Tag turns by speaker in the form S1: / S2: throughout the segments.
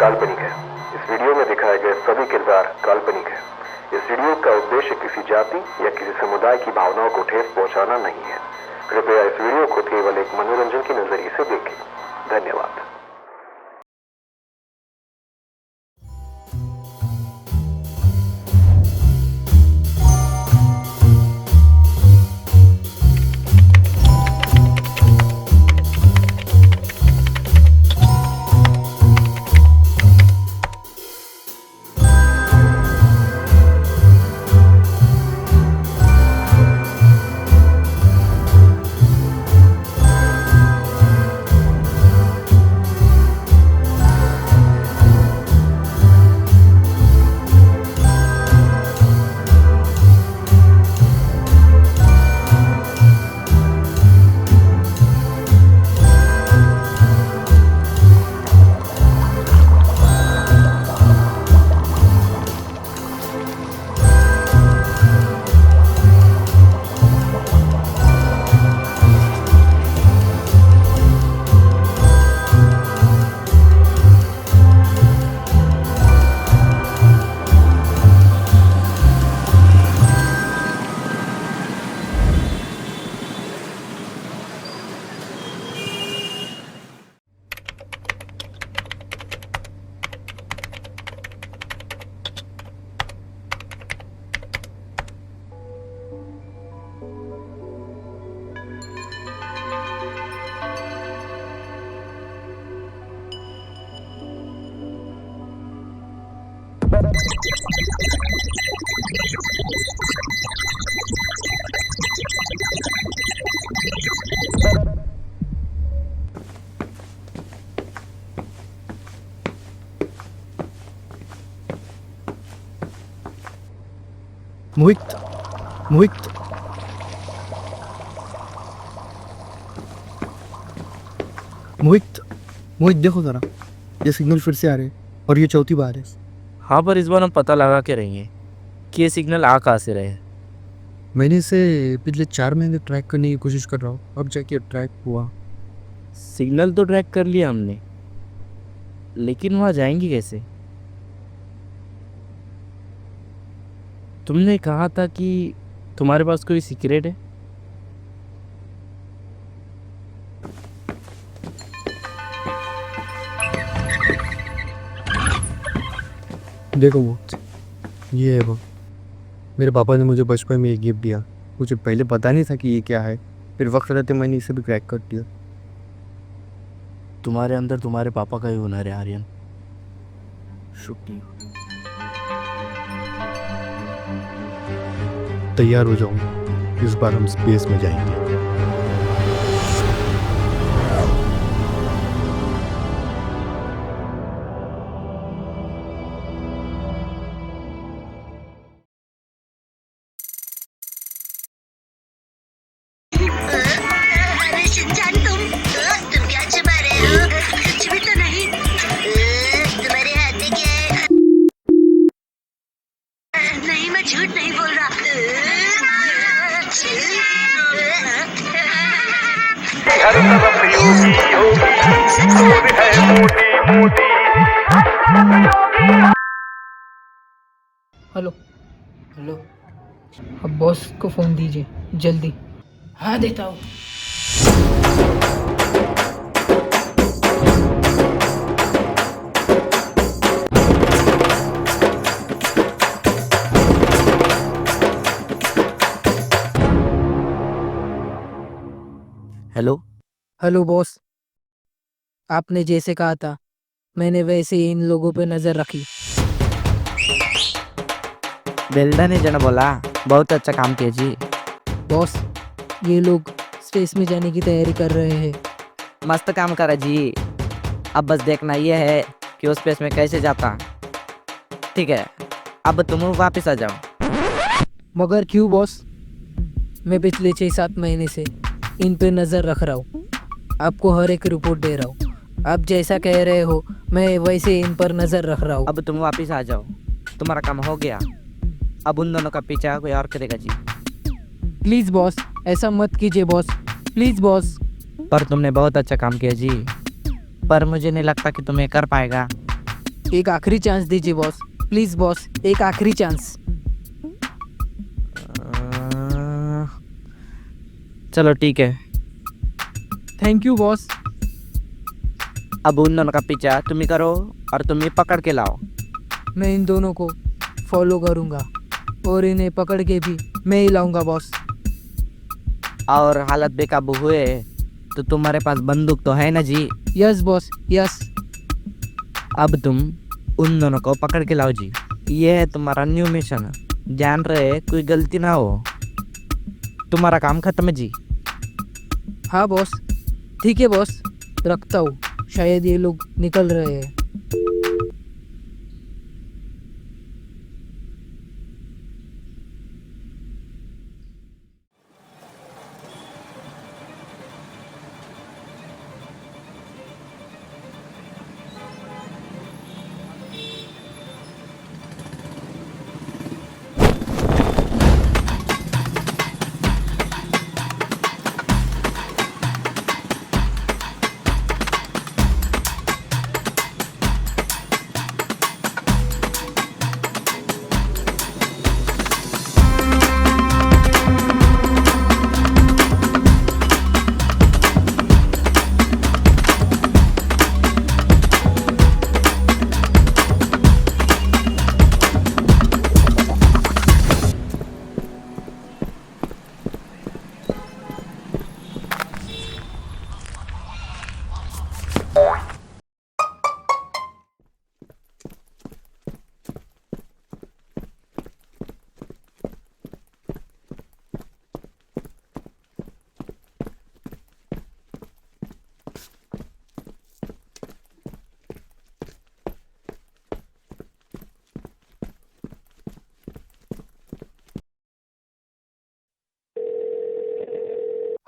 S1: काल्पनिक है। इस वीडियो में दिखाए गए सभी किरदार काल्पनिक है। इस वीडियो का उद्देश्य किसी जाति या किसी समुदाय की भावनाओं को ठेस पहुंचाना नहीं है। कृपया इस वीडियो को केवल एक मनोरंजन के नजरिए से देखें। धन्यवाद।
S2: मोहित मोहित मोहित मोहित देखो जरा, ये सिग्नल फिर से आ रहे हैं और ये चौथी बार है।
S3: हाँ, पर इस बार हम पता लगा के रहेंगे कि ये सिग्नल आ कहाँ से रहे।
S2: मैंने इसे पिछले 4 महीने ट्रैक करने की कोशिश कर रहा हूँ, अब जाके ट्रैक हुआ।
S3: सिग्नल तो ट्रैक कर लिया हमने, लेकिन वहाँ जाएंगे कैसे? तुमने कहा था कि तुम्हारे पास कोई सीक्रेट है।
S2: देखो वो, ये है वो। मेरे पापा ने मुझे बचपन में एक गिफ्ट दिया। मुझे पहले पता नहीं था कि ये क्या है, फिर वक्त रहते मैंने इसे भी क्रैक कर दिया।
S3: तुम्हारे अंदर तुम्हारे पापा का ही हुनर है आर्यन। शुक्रिया।
S2: तैयार हो जाऊँ, इस बार हम स्पेस में जाएंगे।
S4: अरे शिनचान, तुम क्या चबा रहे हो? कुछ भी तो नहीं। तुम्हारे हाथ में क्या है? नहीं, मैं झूठ नहीं बोल रहा।
S1: हर तरफ योगी योगी, गोद है मोटी मोटी।
S5: हेलो हेलो, अब बॉस को फ़ोन दीजिए जल्दी। हाँ, देता हूँ।
S3: हेलो।
S5: हेलो बॉस, आपने जैसे कहा था मैंने वैसे ही इन लोगों पे नज़र रखी।
S6: बेल्डा ने जना बोला, बहुत अच्छा काम किया जी।
S5: बॉस, ये लोग स्पेस में जाने की तैयारी कर रहे हैं।
S6: मस्त काम करा जी। अब बस देखना ये है कि उस स्पेस में कैसे जाता। ठीक है, अब तुम वापस आ जाओ।
S5: मगर क्यों बॉस? मैं पिछले 6-7 महीने से इन पे नज़र रख रहा हूँ, आपको हर एक रिपोर्ट दे रहा हूँ। आप जैसा कह रहे हो मैं वैसे इन पर नज़र रख रहा हूँ।
S6: अब तुम वापस आ जाओ, तुम्हारा काम हो गया। अब उन दोनों का पीछा कोई और करेगा जी।
S5: प्लीज़ बॉस, ऐसा मत कीजिए बॉस, प्लीज़ बॉस।
S6: पर तुमने बहुत अच्छा काम किया जी, पर मुझे नहीं लगता कि तुम्हें कर पाएगा।
S5: एक आखिरी चांस दीजिए बॉस, प्लीज बॉस, एक आखिरी चांस।
S3: चलो ठीक है।
S5: Thank you boss.
S6: अब उन दोनों का पीछा तुम ही करो और तुम ही पकड़ के लाओ।
S5: मैं इन दोनों को फॉलो करूंगा और इन्हें पकड़ के भी मैं ही लाऊंगा बॉस।
S6: और हालत बेकाबू हुए तो तुम्हारे पास बंदूक तो है ना जी?
S5: Yes boss, yes.
S6: अब तुम उन दोनों को पकड़ के लाओ जी। ये है तुम्हारा न्यू मिशन। जान रहे कोई गलती ना हो, तुम्हारा काम खत्म है जी।
S5: हाँ बॉस, ठीक है बॉस, रखता हूँ। शायद ये लोग निकल रहे हैं।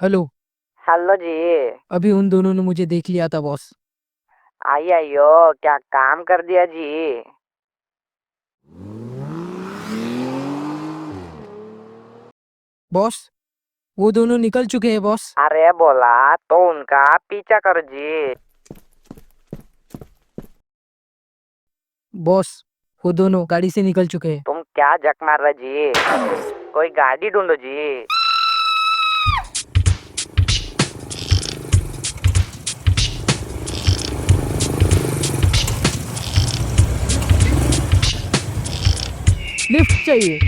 S5: हेलो।
S6: हेलो जी।
S5: अभी उन दोनों ने मुझे देख लिया था बॉस।
S6: आइयो, क्या काम कर दिया जी।
S5: बॉस, वो दोनों निकल चुके हैं बॉस।
S6: अरे बोला तो उनका पीछा करो जी।
S5: बॉस, वो दोनों गाड़ी से निकल चुके हैं।
S6: तुम क्या जक मार रहे जी? कोई गाड़ी ढूंढो जी।
S5: लिफ्ट चाहिए।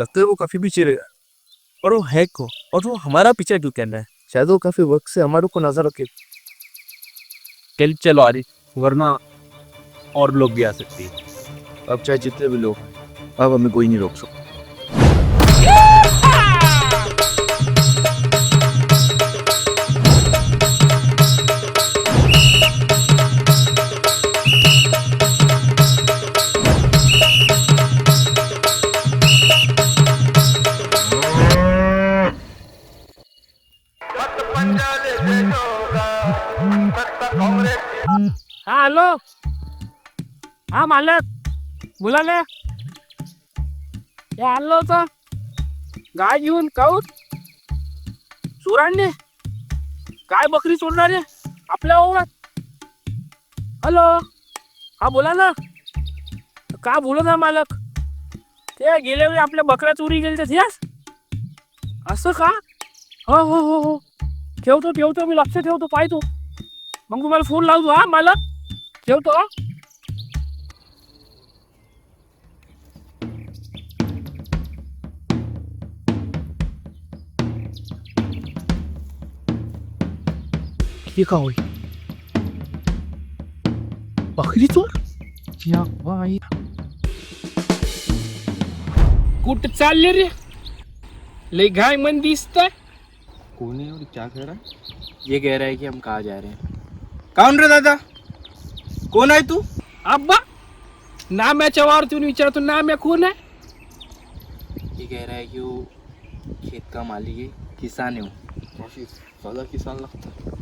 S2: लगता है वो काफी पीछे रह रहा है।
S3: और वो है को, और वो हमारा पीछा क्यों कर रहा है?
S2: शायद वो काफी वक्त से हमारे को नजर रखे।
S7: चलो आरिफ, वरना और लोग भी आ सकते हैं।
S2: अब चाहे जितने भी लोग हैं, अब हमें कोई नहीं रोक सकता।
S8: हाँ हॅलो, हा मालक, बोला ना. हे आणलं होतं गाय घेऊन. काऊन सुरांनी काय बकरी सोडणार आहे आपल्या ओळख? हॅलो, हा बोला ना. का बोला ना मालक, ते गेल्या वेळी आपल्या बकऱ्या चोरी गेल्या त्यास. असं का? हो हो हो हो, ठेवतो ठेवतो, मी लक्ष ठेवतो, पाहतो. मग तुम्हाला फोन लावतो. हा मालक, ठेवतो.
S7: हे का होय? बकरी चोर?
S8: या बाई, कुठं चालले रे? लय घाय मन दिसतंय.
S2: कौन है और क्या कह रहा है?
S7: ये कह रहा है कि हम कहाँ जा रहे हैं. कौन रे दादा? कौन आहे तू?
S8: अब्बा, नाम्याच्या वावरतून विचारतो, नाम्या कोण आहे?
S7: ये कह रहा है कि वो खेत का मालिक है, किसान है वो.
S2: काफी ज्यादा किसान लगता है.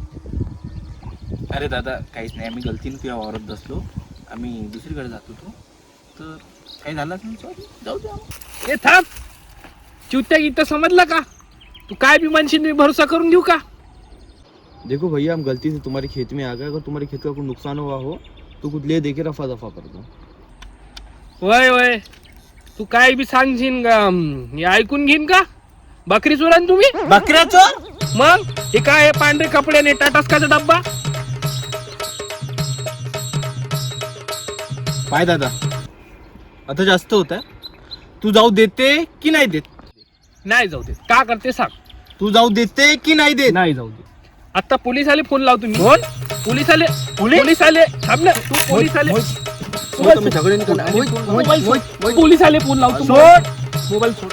S7: अरे दादा काहीच नाही, आम्ही गलतीने तुझ्या वावरात बसलो, आम्ही दुसरीकडे जात होतो, तर काही झालंच नाही. सॉरी, जाऊ द्या.
S8: ए थांब, चिवत्या गीत समजलं का? तू काय भी म्हणशील मी भरोसा करून घेऊ का?
S7: देखो भैया, हम गलती से तुम्हारी खेत में आ गए. अगर तुम्हारी खेत का कोई नुकसान हुआ हो तो कुछ ले देके रफा दफा कर दो.
S8: वय वय, तू काय बी सांगशील का? हे ऐकून घेईन का? बकरी चोरा ना तुम्ही?
S7: बकऱ्या चोर?
S8: मग हे काय आहे पांढरे कपडे आणि टाटास्काचा डब्बा?
S7: पाय दादा, आता जास्त होत आहे. तू जाऊ देते की नाही देत?
S8: नाही जाऊ दे. का करते सांग?
S7: तू जाऊ देते की नाही देत?
S8: नाही जाऊ दे. आता पोलीस आले, फोन लावतो मी. कोण? पोलीस आले. पोलीस आले. थांब ना तू. पोलीस आले.
S7: तुम्ही झगडे नाही करणार.
S8: पोलीस आले, फोन लावतो. मोबाईल सोड.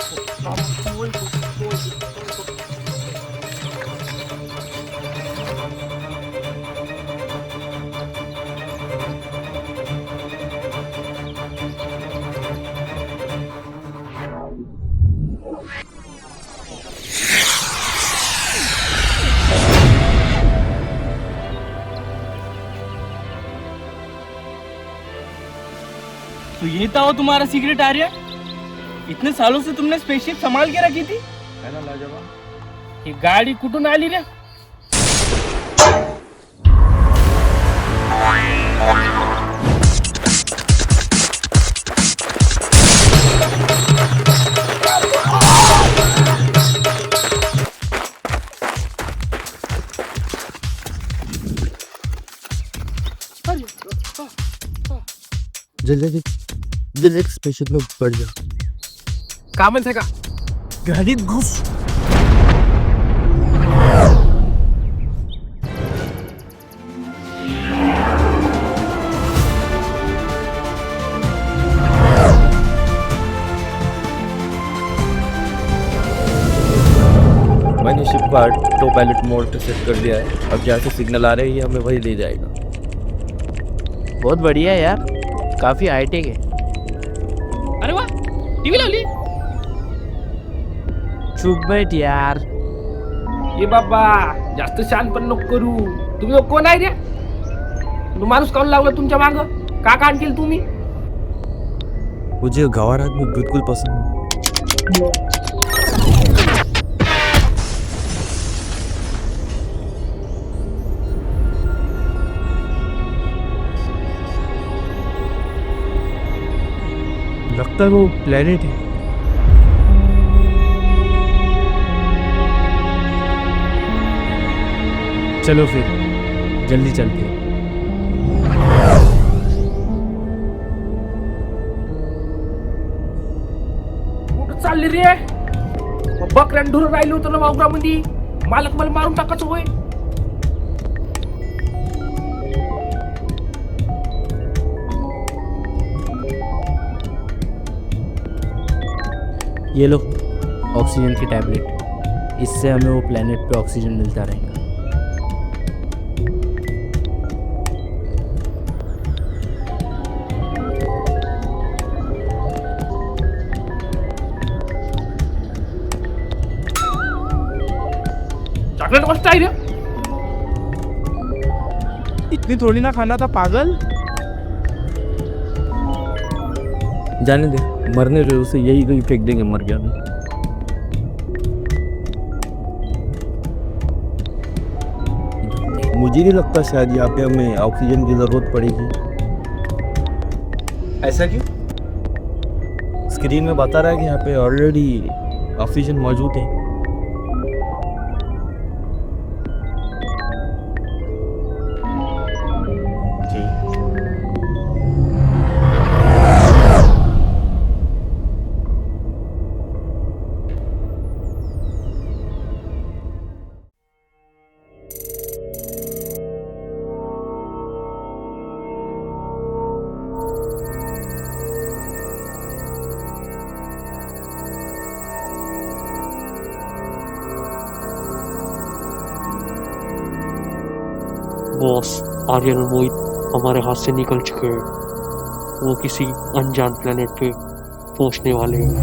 S7: तो ये था वो तुम्हारा सीक्रेट आर्या? इतने सालों से तुमने स्पेसशिप संभाल के रखी थी? है ना लाजवाब?
S8: ही गाडी कुठून आली रे?
S2: जल्दी जल्दी स्पेशल में बढ़ जा.
S8: का म्हणते का?
S2: गाडीत घुस.
S3: मैंने शिप का ऑटो पायलट मोड पे सेट कर दिया है. अब जहाँ से सिग्नल आ रही है हमें वही ले जाएगा. बहुत बढ़िया यार, काफी हाईटेक है.
S8: अरे वा, टीव्ही लावली.
S3: चुप बैठ यार.
S8: ये बाबा, जास्त शान पण नको करू. तुम्ही लोक कोण आहे रे? तू माणूस काऊन लावला तुमच्या माग? का कांड केलं तुम्ही?
S2: मुझे गवार आदमी बिल्कुल पसंद नहीं. लगता है वो प्लेनेट है. चलो फिर जल्दी चलते हैं.
S8: कुठं चालली रे? बकऱ्यान ढोर राहिलो होतं ना वावरामध्ये. मालक मला मारून टाकायचं होय.
S3: ये लो ऑक्सीजन की टैबलेट. इससे हमें वो प्लेनेट पे ऑक्सीजन मिलता रहेगा.
S8: चॉकलेट मस्त आहे रे.
S3: इतनी थोड़ी ना खाना था पागल.
S2: जाने दे, मरने दे उसे. यही कहीं फेंक देंगे मर गया. मुझे नहीं लगता शायद यहाँ पे हमें ऑक्सीजन की जरूरत पड़ेगी.
S7: ऐसा क्यों?
S2: स्क्रीन में बता रहा है कि यहाँ पे ऑलरेडी ऑक्सीजन मौजूद है.
S9: बॉस, आर्यन और मोहित हमारे हाथ से निकल चुके हैं. वो किसी अनजान प्लेनेट पे पहुंचने वाले हैं.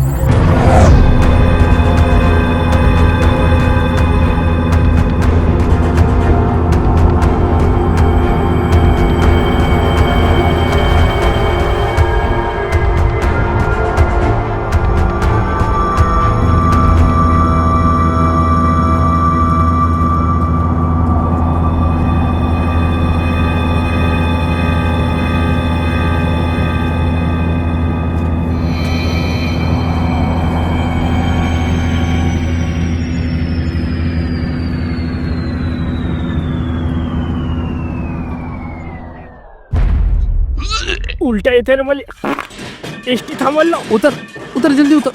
S8: उलट्या येते रे मला. एसटी थांबवलं.
S2: उतर उतर जल्दी उतर.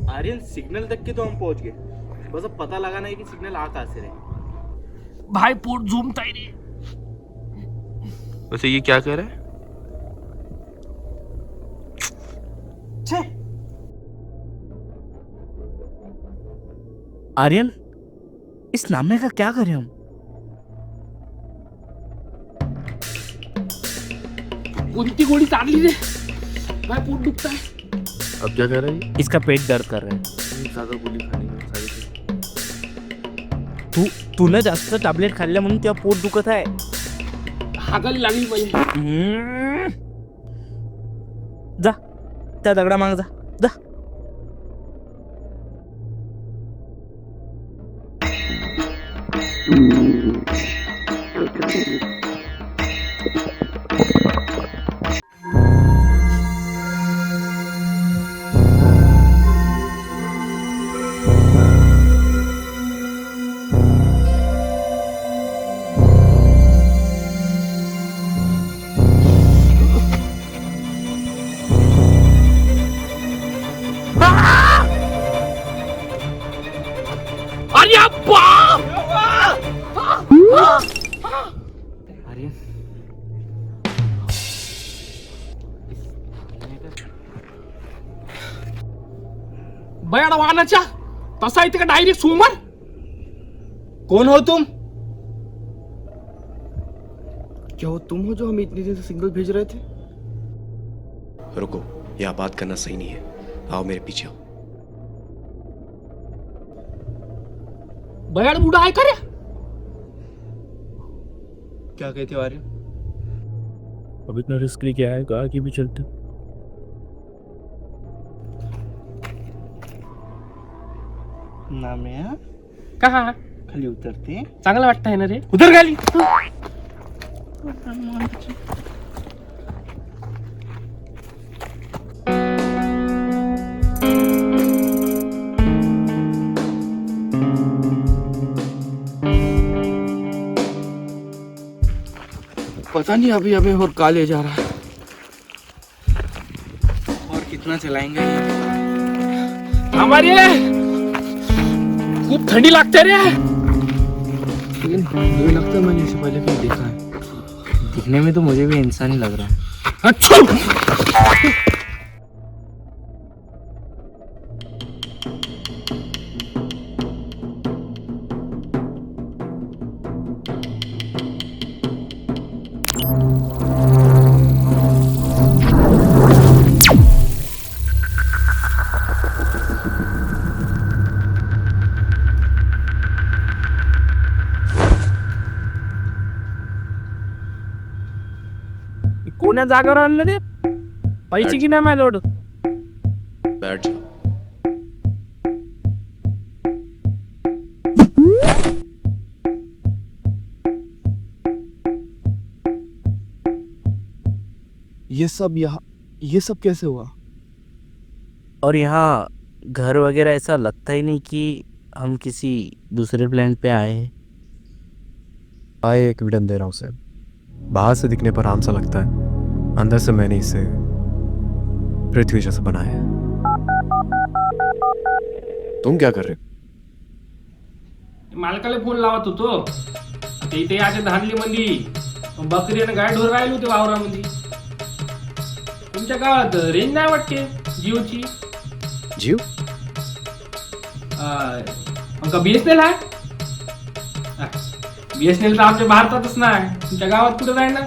S7: आर्यन सिग्नल तक के तो हम पहुंच गए, बस अब पता लगाना है कि सिग्नल आ कहाँ से रहे.
S8: भाई पोट झूमता ही रे.
S3: वैसे ये क्या कह रहा है?
S6: आर्यन, इस नामे का क्या करें हम?
S8: कोणती गोळी चालली रे. भाई पोट दुखता है.
S3: अब क्या कह रहा है?
S6: इसका पेट दर्द कर रहा है.
S3: ज्यादा गोली खानी है सारी.
S6: तूने जास्त टॅबलेट खाल्ल्या म्हणून तेव्हा पोट दुखत आहे.
S8: हागायला लागली मला.
S6: जा त्या दगडा माग जा. जा.
S8: अरे बाप. बयाड वाहनाच्या तसा इथे का डायरेक्ट सोमर.
S7: कौन हो तुम? क्या वो तुम हो जो हमें इतनी देर से सिग्नल भेज रहे थे?
S1: रुको, यहाँ बात करना सही नहीं है. आओ मेरे पीछे आओ.
S8: बयाड बुढ़ा आहे का रे.
S7: क्या कहते हो आर्यन?
S3: अब इतना रिस्क लेके आएगा, आगे भी चलते.
S7: नाम्या
S8: कहा
S7: खाली उतरते.
S8: चांगलं वाटतंय ना रे. उधर खाली.
S7: पता नहीं अभी हमें और कहाँ ले जा रहा है और कितना चलाएंगे.
S8: हमारे खूप थंडी लागते रे.
S7: लेकिन मुझे लगता है मैंने इससे पहले कहीं देखा है.
S6: दिखने में तो मुझे भी इंसान ही लग रहा है.
S8: अच्छा. कोण्या जागेवर आणलं रे. पैसे की नाही माझ्या लोड.
S1: बैठ जाओ.
S2: ये सब कैसे हुआ?
S6: और यहाँ घर वगैरह ऐसा लगता ही नहीं कि हम किसी दूसरे प्लेनेट पे आए हैं.
S2: आए एक विडन दे रहा हूँ उसे. बाहर से दिखने पर आम सा लगता है, अंदर से मैंने इसे पृथ्वी जैसा बनाया है. तुम क्या कर रहे हो?
S8: मालकाला फोन लावत होतो. ते इथे अशा धानली मंदी बकरी आणि गाय ढोर राहिले होते वावरामध्ये. तुमच्या गावात रेंज नाही वाटते जिओची.
S2: जीव?
S8: मग का BSNL आहे. BSNL तर आमच्या भारतातच नाही. तुमच्या गावात कुठं राहील ना.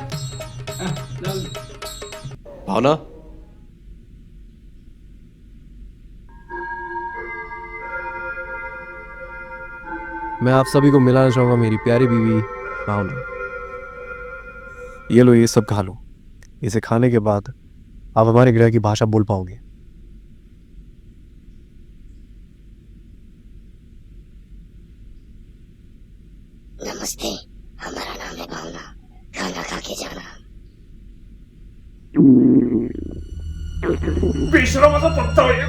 S1: भावना,
S2: मैं आप सभी को मिलाना चाहूंगा मेरी प्यारी बीवी भावना. ये लो, ये सब खा लो. इसे खाने के बाद आप हमारे ग्रह की भाषा बोल पाओगे.
S4: नमस्ते, हमारा नाम है भावना. खाना खा के जाना.
S8: बेशरमाचा पत्ता आहे.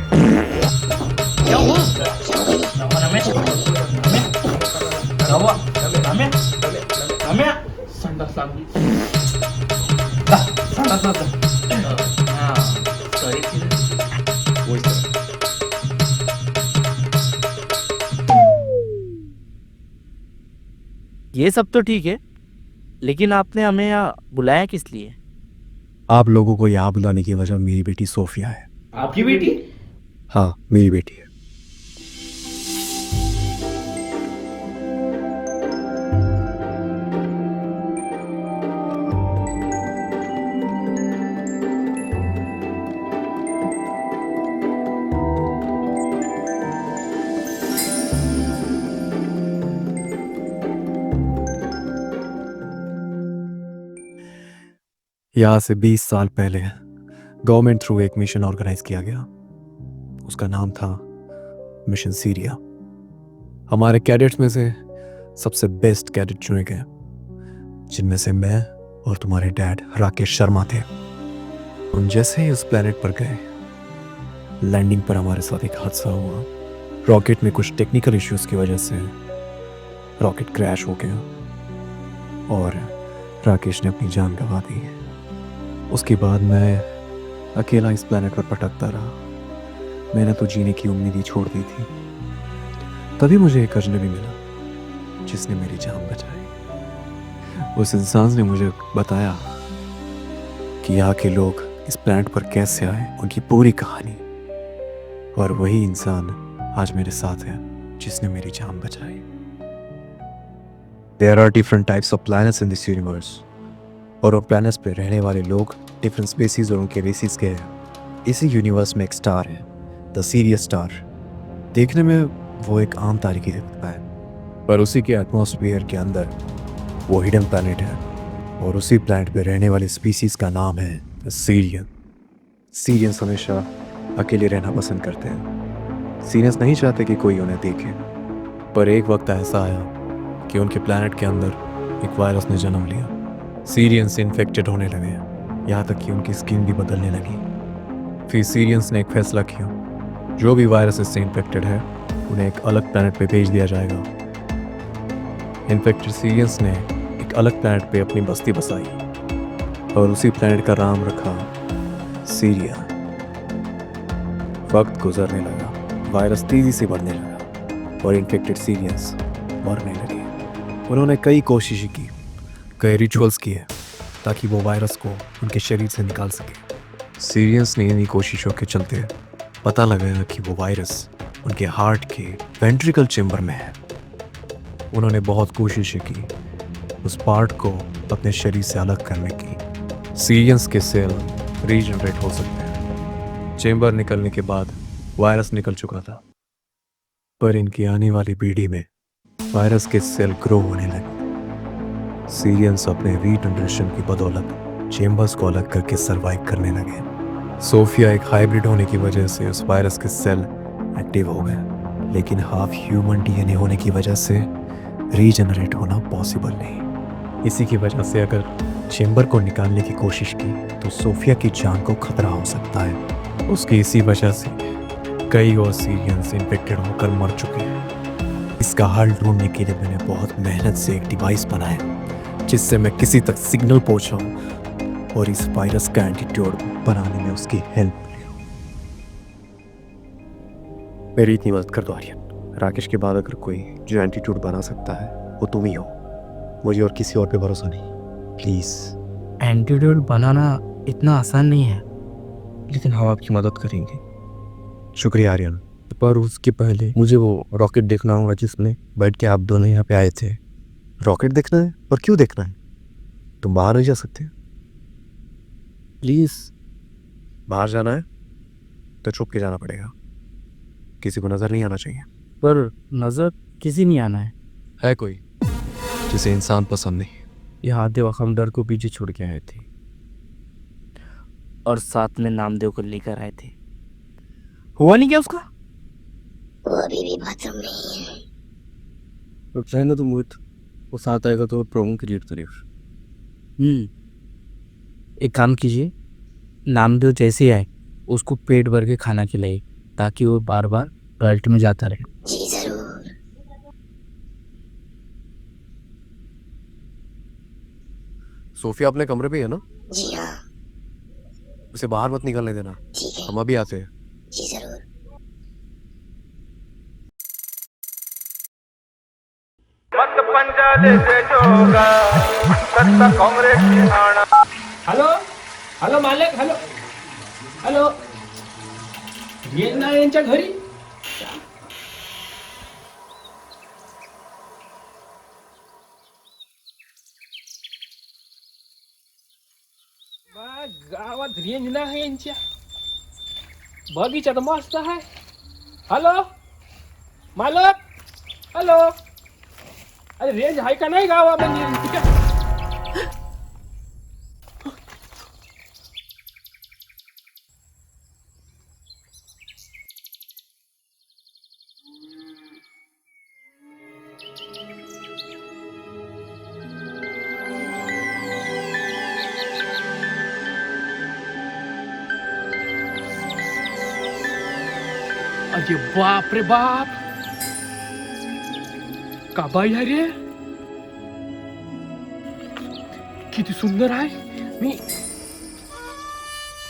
S6: ये सब तो ठीक है, लेकिन आपने हमें यहाँ बुलाया किस लिए?
S2: आप लोगों को यहाँ बुलाने की वजह मेरी बेटी सोफिया है।
S7: आपकी बेटी?
S2: हाँ, मेरी बेटी है। यहाँ से 20 साल पहले गवर्नमेंट थ्रू एक मिशन ऑर्गेनाइज किया गया। उसका नाम था मिशन सीरिया। हमारे कैडेट्स में से सबसे बेस्ट कैडेट चुने गए, जिनमें से मैं और तुम्हारे डैड राकेश शर्मा थे। हम जैसे ही उस प्लेनेट पर गए, लैंडिंग पर हमारे साथ एक हादसा हुआ। रॉकेट में कुछ टेक्निकल इश्यूज की वजह से रॉकेट क्रैश हो गया और राकेश ने अपनी जान गंवा दी। उसके बाद मैं अकेला इस प्लेनेट पर भटकता रहा। मैंने तो जीने की उम्मीद ही छोड़ दी थी। तभी मुझे एक अजनबी मिला जिसने मेरी जान बचाई। उस इंसान ने मुझे बताया कि यहाँ के लोग इस प्लेनेट पर कैसे आए, उनकी पूरी कहानी। और वही इंसान आज मेरे साथ है जिसने मेरी जान बचाई। There are different types of planets in this universe. और उन प्लैनेट्स पे रहने वाले लोग डिफरेंट स्पेसीज और उनके रेसिस के हैं। इसी यूनिवर्स में एक स्टार है, द सीरियस स्टार। देखने में वो एक आम तारे की दिखता है, पर उसी के एटमॉस्फेयर के अंदर वो हिडन प्लैनेट है। और उसी प्लैनेट पे रहने वाले स्पीसीज का नाम है द सीरियन। सीरियंस हमेशा अकेले रहना पसंद करते हैं। सीरियंस नहीं चाहते कि कोई उन्हें देखे। पर एक वक्त ऐसा आया कि उनके प्लैनेट के अंदर एक वायरस ने जन्म लिया। सीरियंस इन्फेक्टेड होने लगे, यहाँ तक कि उनकी स्किन भी बदलने लगी। फिर सीरियंस ने एक फैसला किया, जो भी वायरस इससे इन्फेक्टेड है उन्हें एक अलग प्लैनेट पे भेज दिया जाएगा। इन्फेक्टेड सीरियंस ने एक अलग प्लैनेट पे अपनी बस्ती बसाई और उसी प्लैनेट का नाम रखा सीरिया। वक्त गुजरने लगा, वायरस तेजी से बढ़ने लगा और इन्फेक्टेड सीरियंस मरने लगे। उन्होंने कई कोशिशें की, कई रिचुअल्स किए ताकि वो वायरस को उनके शरीर से निकाल सके। सीरियंस ने इन्हीं कोशिशों के चलते पता लगाया कि वो वायरस उनके हार्ट के वेंट्रिकल चेम्बर में है। उन्होंने बहुत कोशिशें की उस पार्ट को अपने शरीर से अलग करने की। सीरियंस के सेल रीजनरेट हो सकते हैं। चेम्बर निकलने के बाद वायरस निकल चुका था, पर इनकी आने वाली पीढ़ी में वायरस के सेल ग्रो होने लगे। सीरियंस अपने रीजनरेशन की बदौलत चेम्बर्स को अलग करके सरवाइव करने लगे। सोफिया एक हाइब्रिड होने की वजह से उस वायरस के सेल एक्टिव हो गए, लेकिन हाफ ह्यूमन डीएनए होने की वजह से रीजनरेट होना पॉसिबल नहीं। इसी की वजह से अगर चेम्बर को निकालने की कोशिश की तो सोफिया की जान को खतरा हो सकता है। उसकी इसी वजह से कई और सीरियंस इन्फेक्टेड होकर मर चुके हैं। इसका हल ढूंढने के लिए मैंने बहुत मेहनत से एक डिवाइस बनाया जिससे मैं किसी तक सिग्नल पहुंचाऊं और इस वायरस का एंटीट्यूड बनाने में उसकी हेल्प लूं। मेरी इतनी मदद कर दो आर्यन। राकेश के बाद अगर कोई जो एंटीट्यूड बना सकता है वो तुम ही हो। मुझे और किसी और पे भरोसा नहीं, प्लीज।
S6: एंटीट्यूड बनाना इतना आसान नहीं है,
S2: लेकिन हम आपकी मदद करेंगे। शुक्रिया आर्यन। पर उसके पहले मुझे वो रॉकेट देखना होगा जिसमें बैठ के आप दोनों यहाँ पे आए थे। रॉकेट देखना है? और क्यों देखना है? तुम बाहर नहीं जा सकते? प्लीज। बाहर जाना है तो छुप के जाना पड़ेगा, किसी को नजर नहीं आना चाहिए।
S6: पर नजर किसी नहीं आना
S2: है कोई जिसे इंसान पसंद नहीं?
S6: यहाँ आते वक्त हम डर को पीछे छोड़ के आए थे और साथ में नामदेव को लेकर आए थे। हुआ नहीं क्या उसका?
S4: वो अभी भी बाथरूम में ही है।
S2: तो चाहेगा तो मोहित वो साथ आएगा तो प्रॉब्लम क्रिएट करेगा।
S6: एक काम कीजिए, नामदेव जैसे आए
S3: उसको पेट भर के खाना खिलाई ताकि वो बार बार टॉयलेट में जाता रहे।
S4: जी जरूर।
S2: सोफिया अपने कमरे पे ही है ना?
S4: जी हाँ।
S2: उसे बाहर मत निकलने देना,
S4: ठीक है।
S2: हम अभी आते हैं।
S4: जी जरूर।
S8: हॅलो हॅलो मालक, हॅलो हॅलो, येत नाही यांच्या घरी. गावात रेंज नाही यांच्या. बगीचा तर मस्त आहे. हॅलो मालक, हॅलो, अरे रेंज आहे का नाही गावामध्ये? अरे बाप रे बाप, का बाई आहे रे, किती सुंदर आहे. मी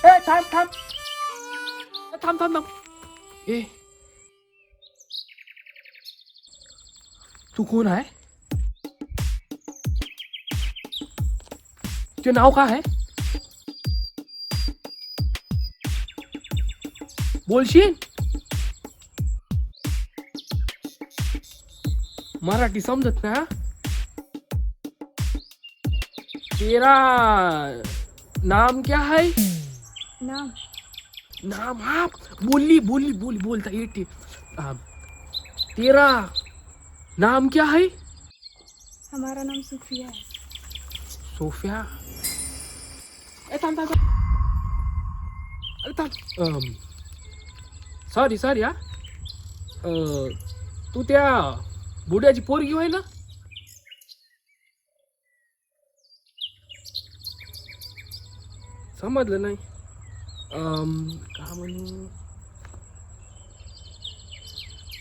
S8: ए थांब थांब थांब थांब थांब. ए तू कोण आहे? तुझे नाव काय आहे? बोलशील? मराठी समझत ना. तेरा नाम क्या है?
S10: नाम
S8: नाम हाँ, बोली बोली बोली बोलता येते. तेरा नाम क्या है?
S10: हमारा नाम सुफिया है.
S8: सोफिया. ए थांब थांब. अरे थांब. सॉरी सॉरी हा. तू त्या बुड्याची पोरगी होय ना? समजलं नाही. का म्हणू,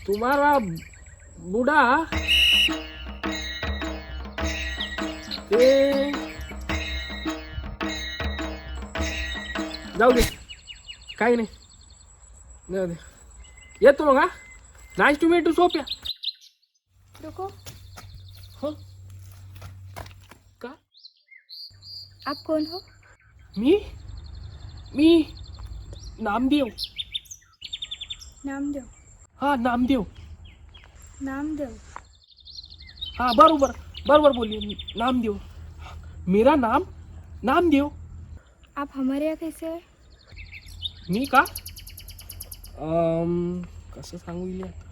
S8: तुम्हारा बुडा ते जाऊ दे, काही नाही, जाऊ दे. येतो मग. हा, nice to meet you Sophia.
S10: रुको,
S8: हो का?
S10: आप कौन हो?
S8: मी नामदेव.
S10: नामदेव.
S8: हाँ नामदेव.
S10: नामदेव.
S8: हाँ बरोबर बरोबर बोलिए, नामदेव. मेरा नाम नामदेव.
S10: आप हमारे यहाँ कैसे है?
S8: मी का कसं सांगू इले आता.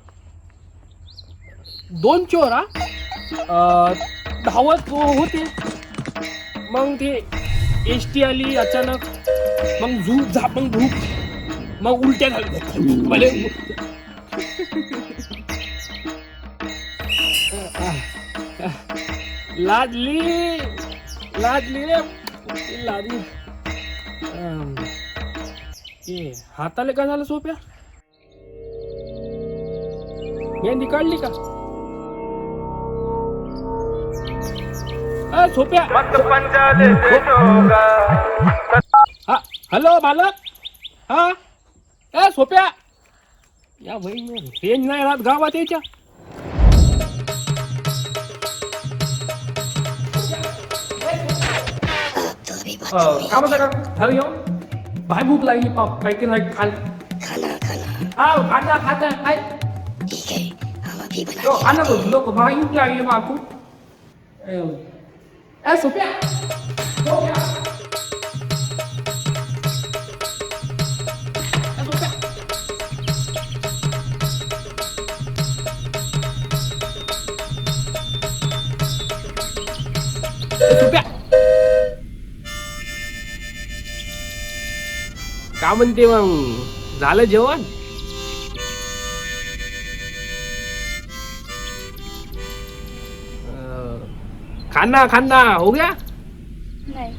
S8: दोन चोर धावत होते, मग ते एसटी आली अचानक, मग झूप झापंग धूप, मग उलट्या झाल्या भले. लादली लादली रे लादली. ये हाताला काय झालं सोप्या? मेहंदी काढली का? सोप्या. हा हॅलो मालक. हा ए सोप्या, या भाई रेंज नाही राहत गावात याच्या. काम झालं येऊ. भाई भूक लागली, पाप काही नाही खाना खाना खाता काय.
S4: ठीक है, हम अभी बना.
S8: खाना बोल लोक भाई भूक लागली बापू. ए सोप्या, सोप्या. सोप्या का म्हणते मग, झालं जेवण? खाना खाना हो गया?
S10: नहीं.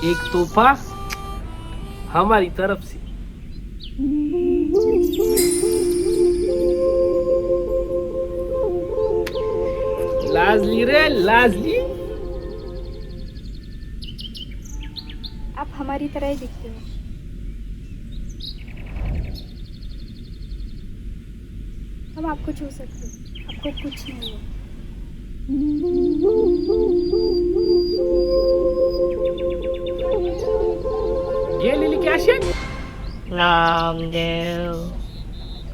S8: एक तोहफा हमारी तरफ से। लाजली रे लाजली।
S10: आप हमारी तरह ही दिखते हैं। हम आपको छू सकते हैं, आपको कुछ नहीं है।
S8: ये लिली क्या शेख?
S3: नामदेव,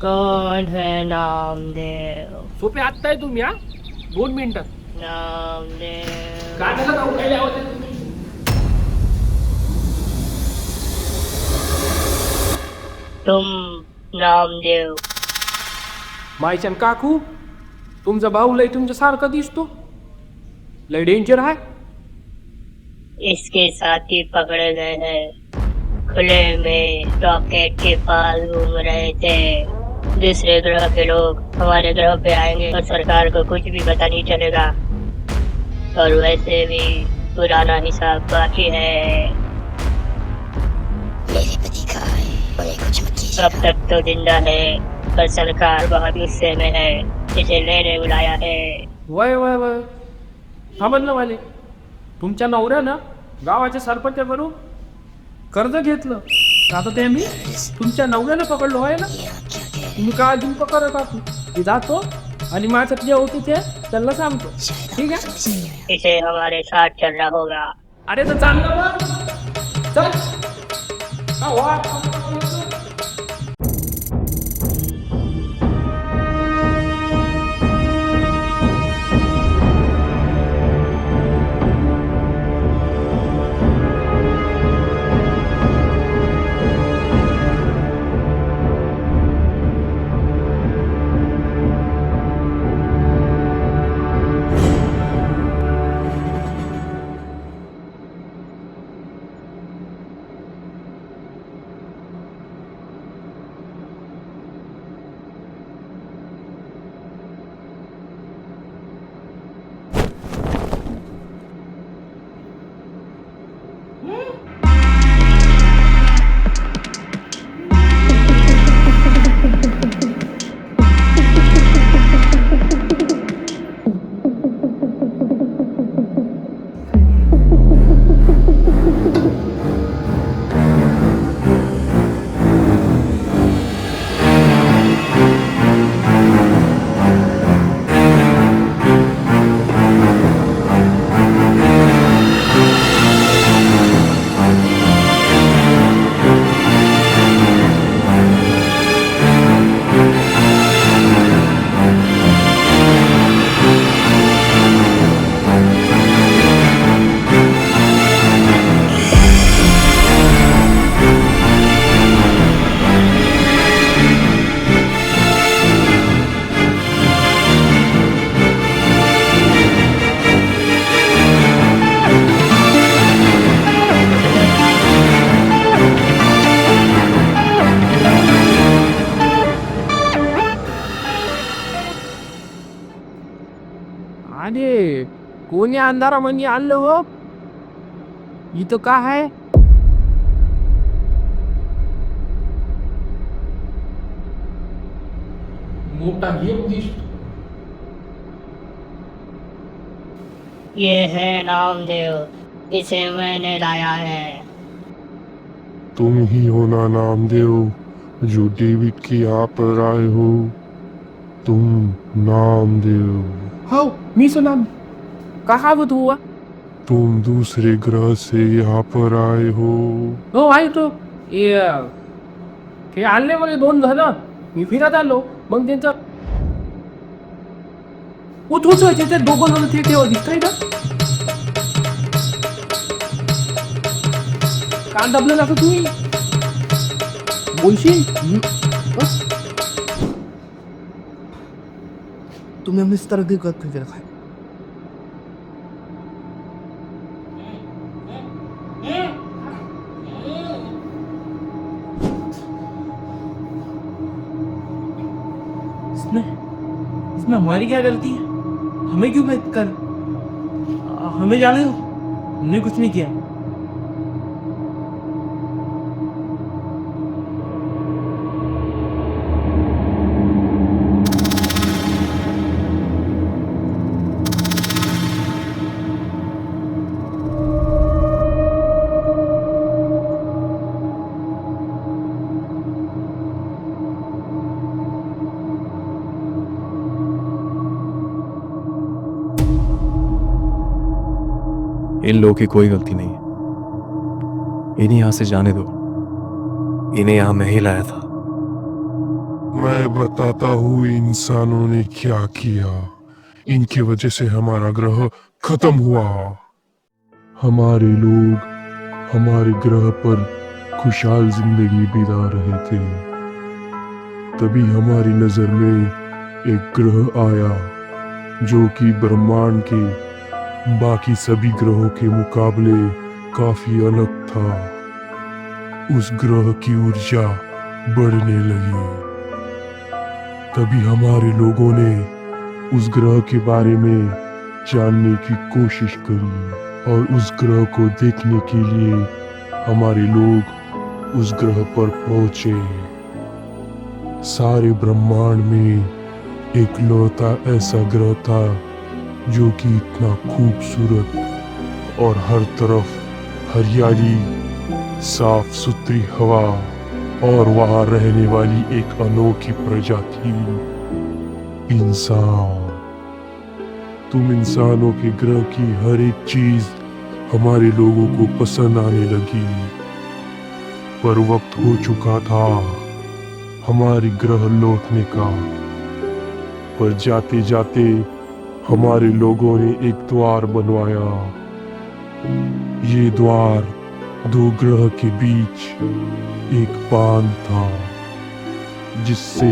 S3: कौन है नामदेव?
S8: सोपे आत्ताय तुम्ही हा 2 मिनिटात
S3: नामदेव,
S8: गाण्याला जाऊन राहिले आहोत तुम्ही.
S3: तुम नामदेव.
S8: मायचन काकू तुमचा भाऊ लय तुमच्यासारखा दिसतो, लय डेंजर आहे.
S3: इसके साथी पकड़े गए हैं, खुले में रॉकेट के पास घूम रहे थे। दूसरे ग्रह के लोग हमारे ग्रह पे आएंगे और सरकार को कुछ भी पता नहीं चलेगा, और वैसे भी पुराना हिसाब बाकी है।
S4: मेरे पति का है, बोले कुछ मत कीजिए।
S3: अब तक तो जिंदा है, पर सरकार बहुत गुस्से में है, इसे लेने बुलाया है।
S8: वय वय वय समजलं वाले, तुमच्या नवऱ्यानं गावाच्या सरपंचाकडून कर्ज घेतलं, आता ते मी तुमच्या नवऱ्याला पकडलो आहे ना. तुम्ही काय अजून पकडा काकू, मी जातो आणि माझ्यात जे होते ते त्यांना सांगतो, ठीक आहे.
S3: इसे हमारे साथ चलना होगा.
S8: अरे तर चाललं मग, चल का वा. अरे कोणी अंधारामध्ये आणलं हो, इथं का आहे. मोठा गेम दिसतो.
S3: ये है नामदेव, इसे मैंने लाया है.
S11: तुम ही हो ना नामदेव, जो डेविड के यहाँ पर आए हो. तुम नामदेव.
S8: हो मी सुनाम, कहा वो तू हुआ.
S11: तुम दूसरे ग्रह से यहाँ पर आए हो.
S8: हो आहे तो हे आणले मला 2 झालं, मी फिरत आलो, मग त्यांचं उठूच व्हायचे ते 2 जण ते तेव्हा दिसतंय का. कान दाबलं असं तुम्ही बोलशील.
S6: तुम्हें हम इस तरह की करते हुए रखा है.
S7: इसमें हमारी क्या गलती है, हमें क्यों भेद कर. हमें जाने दो, हमने कुछ नहीं किया.
S2: इन लोगों की कोई गलती नहीं है। इन्हें यहां से जाने दो। इन्हें यहां मैं ही लाया था।
S11: मैं बताता हूँ इंसानों ने क्या किया। इनकी वजह से हमारा ग्रह खत्म हुआ। हमारे लोग हमारे ग्रह पर खुशहाल जिंदगी बिता रहे थे। तभी हमारी नजर में एक ग्रह आया जो कि ब्रह्मांड के बाकी सभी ग्रहों के मुकाबले काफी अलग था। उस ग्रह की ऊर्जा बढ़ने लगी। तभी हमारे लोगों ने उस ग्रह के बारे में जानने की कोशिश करी और उस ग्रह को देखने के लिए हमारे लोग उस ग्रह पर पहुंचे। सारे ब्रह्मांड में एक लौता ऐसा ग्रह था जो कि इतना खूबसूरत और हर तरफ हरियाली, साफ सुथरी हवा और वहां रहने वाली एक अनोखी प्रजाति इंसान। तुम इंसानों के ग्रह की हर एक चीज हमारे लोगों को पसंद आने लगी। पर वक्त हो चुका था हमारे ग्रह लौटने का। पर जाते जाते हमारे लोगों ने एक द्वार बनवाया। ये द्वार दो ग्रह के बीच एक बांध था, जिससे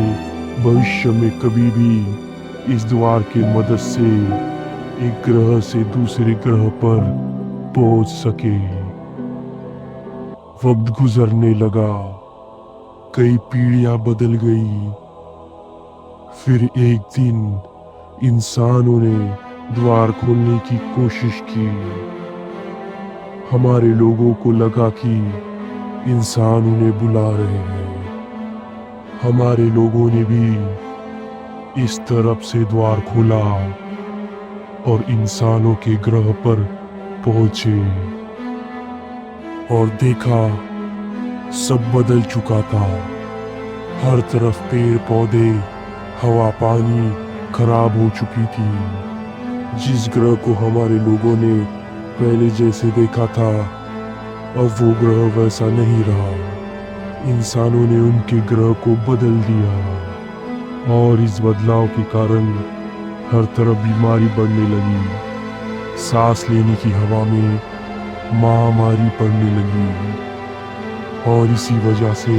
S11: भविष्य में कभी भी इस द्वार की मदद से एक ग्रह से दूसरे ग्रह पर पहुंच सके। वक्त गुजरने लगा, कई पीढ़ियां बदल गई। फिर एक दिन इंसानों ने द्वार खोलने की कोशिश की। हमारे लोगों को लगा कि इंसान उन्हें बुला रहे हैं। हमारे लोगों ने भी इस तरफ से द्वार खोला और इंसानों के ग्रह पर पहुंचे और देखा सब बदल चुका था। हर तरफ पेड़ पौधे, हवा पानी खराब हो चुकी थी। जिस ग्रह को हमारे लोगों ने पहले जैसे देखा था, अब वो ग्रह वैसा नहीं रहा। इंसानों ने उनके ग्रह को बदल दिया और इस बदलाव के कारण हर तरफ बीमारी बढ़ने लगी। सांस लेने की हवा में महामारी पड़ने लगी और इसी वजह से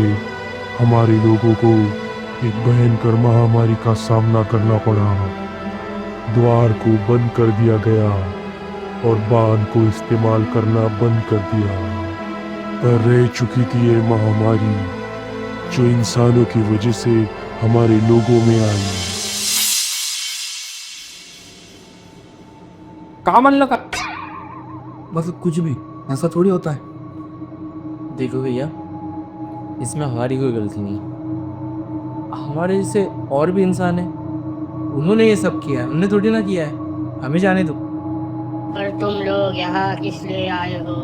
S11: हमारे लोगों को एक भयंकर महामारी का सामना करना पड़ा। द्वार को बंद कर दिया गया और बांध को इस्तेमाल करना बंद कर दिया। पर रह चुकी थी ये महामारी जो इंसानों की वजह से हमारे लोगों में आई।
S8: कहाँ मन लगा?
S7: बस कुछ भी ऐसा थोड़ी होता है।
S6: देखो भैया, इसमें हमारी कोई गलती नहीं। हमारे जैसे और भी इंसान हैं,
S7: उन्होंने ये सब किया है, उन्होंने थोड़ी ना किया है। हमें जाने दो।
S3: पर तुम लोग यहाँ किस लिए आए हो?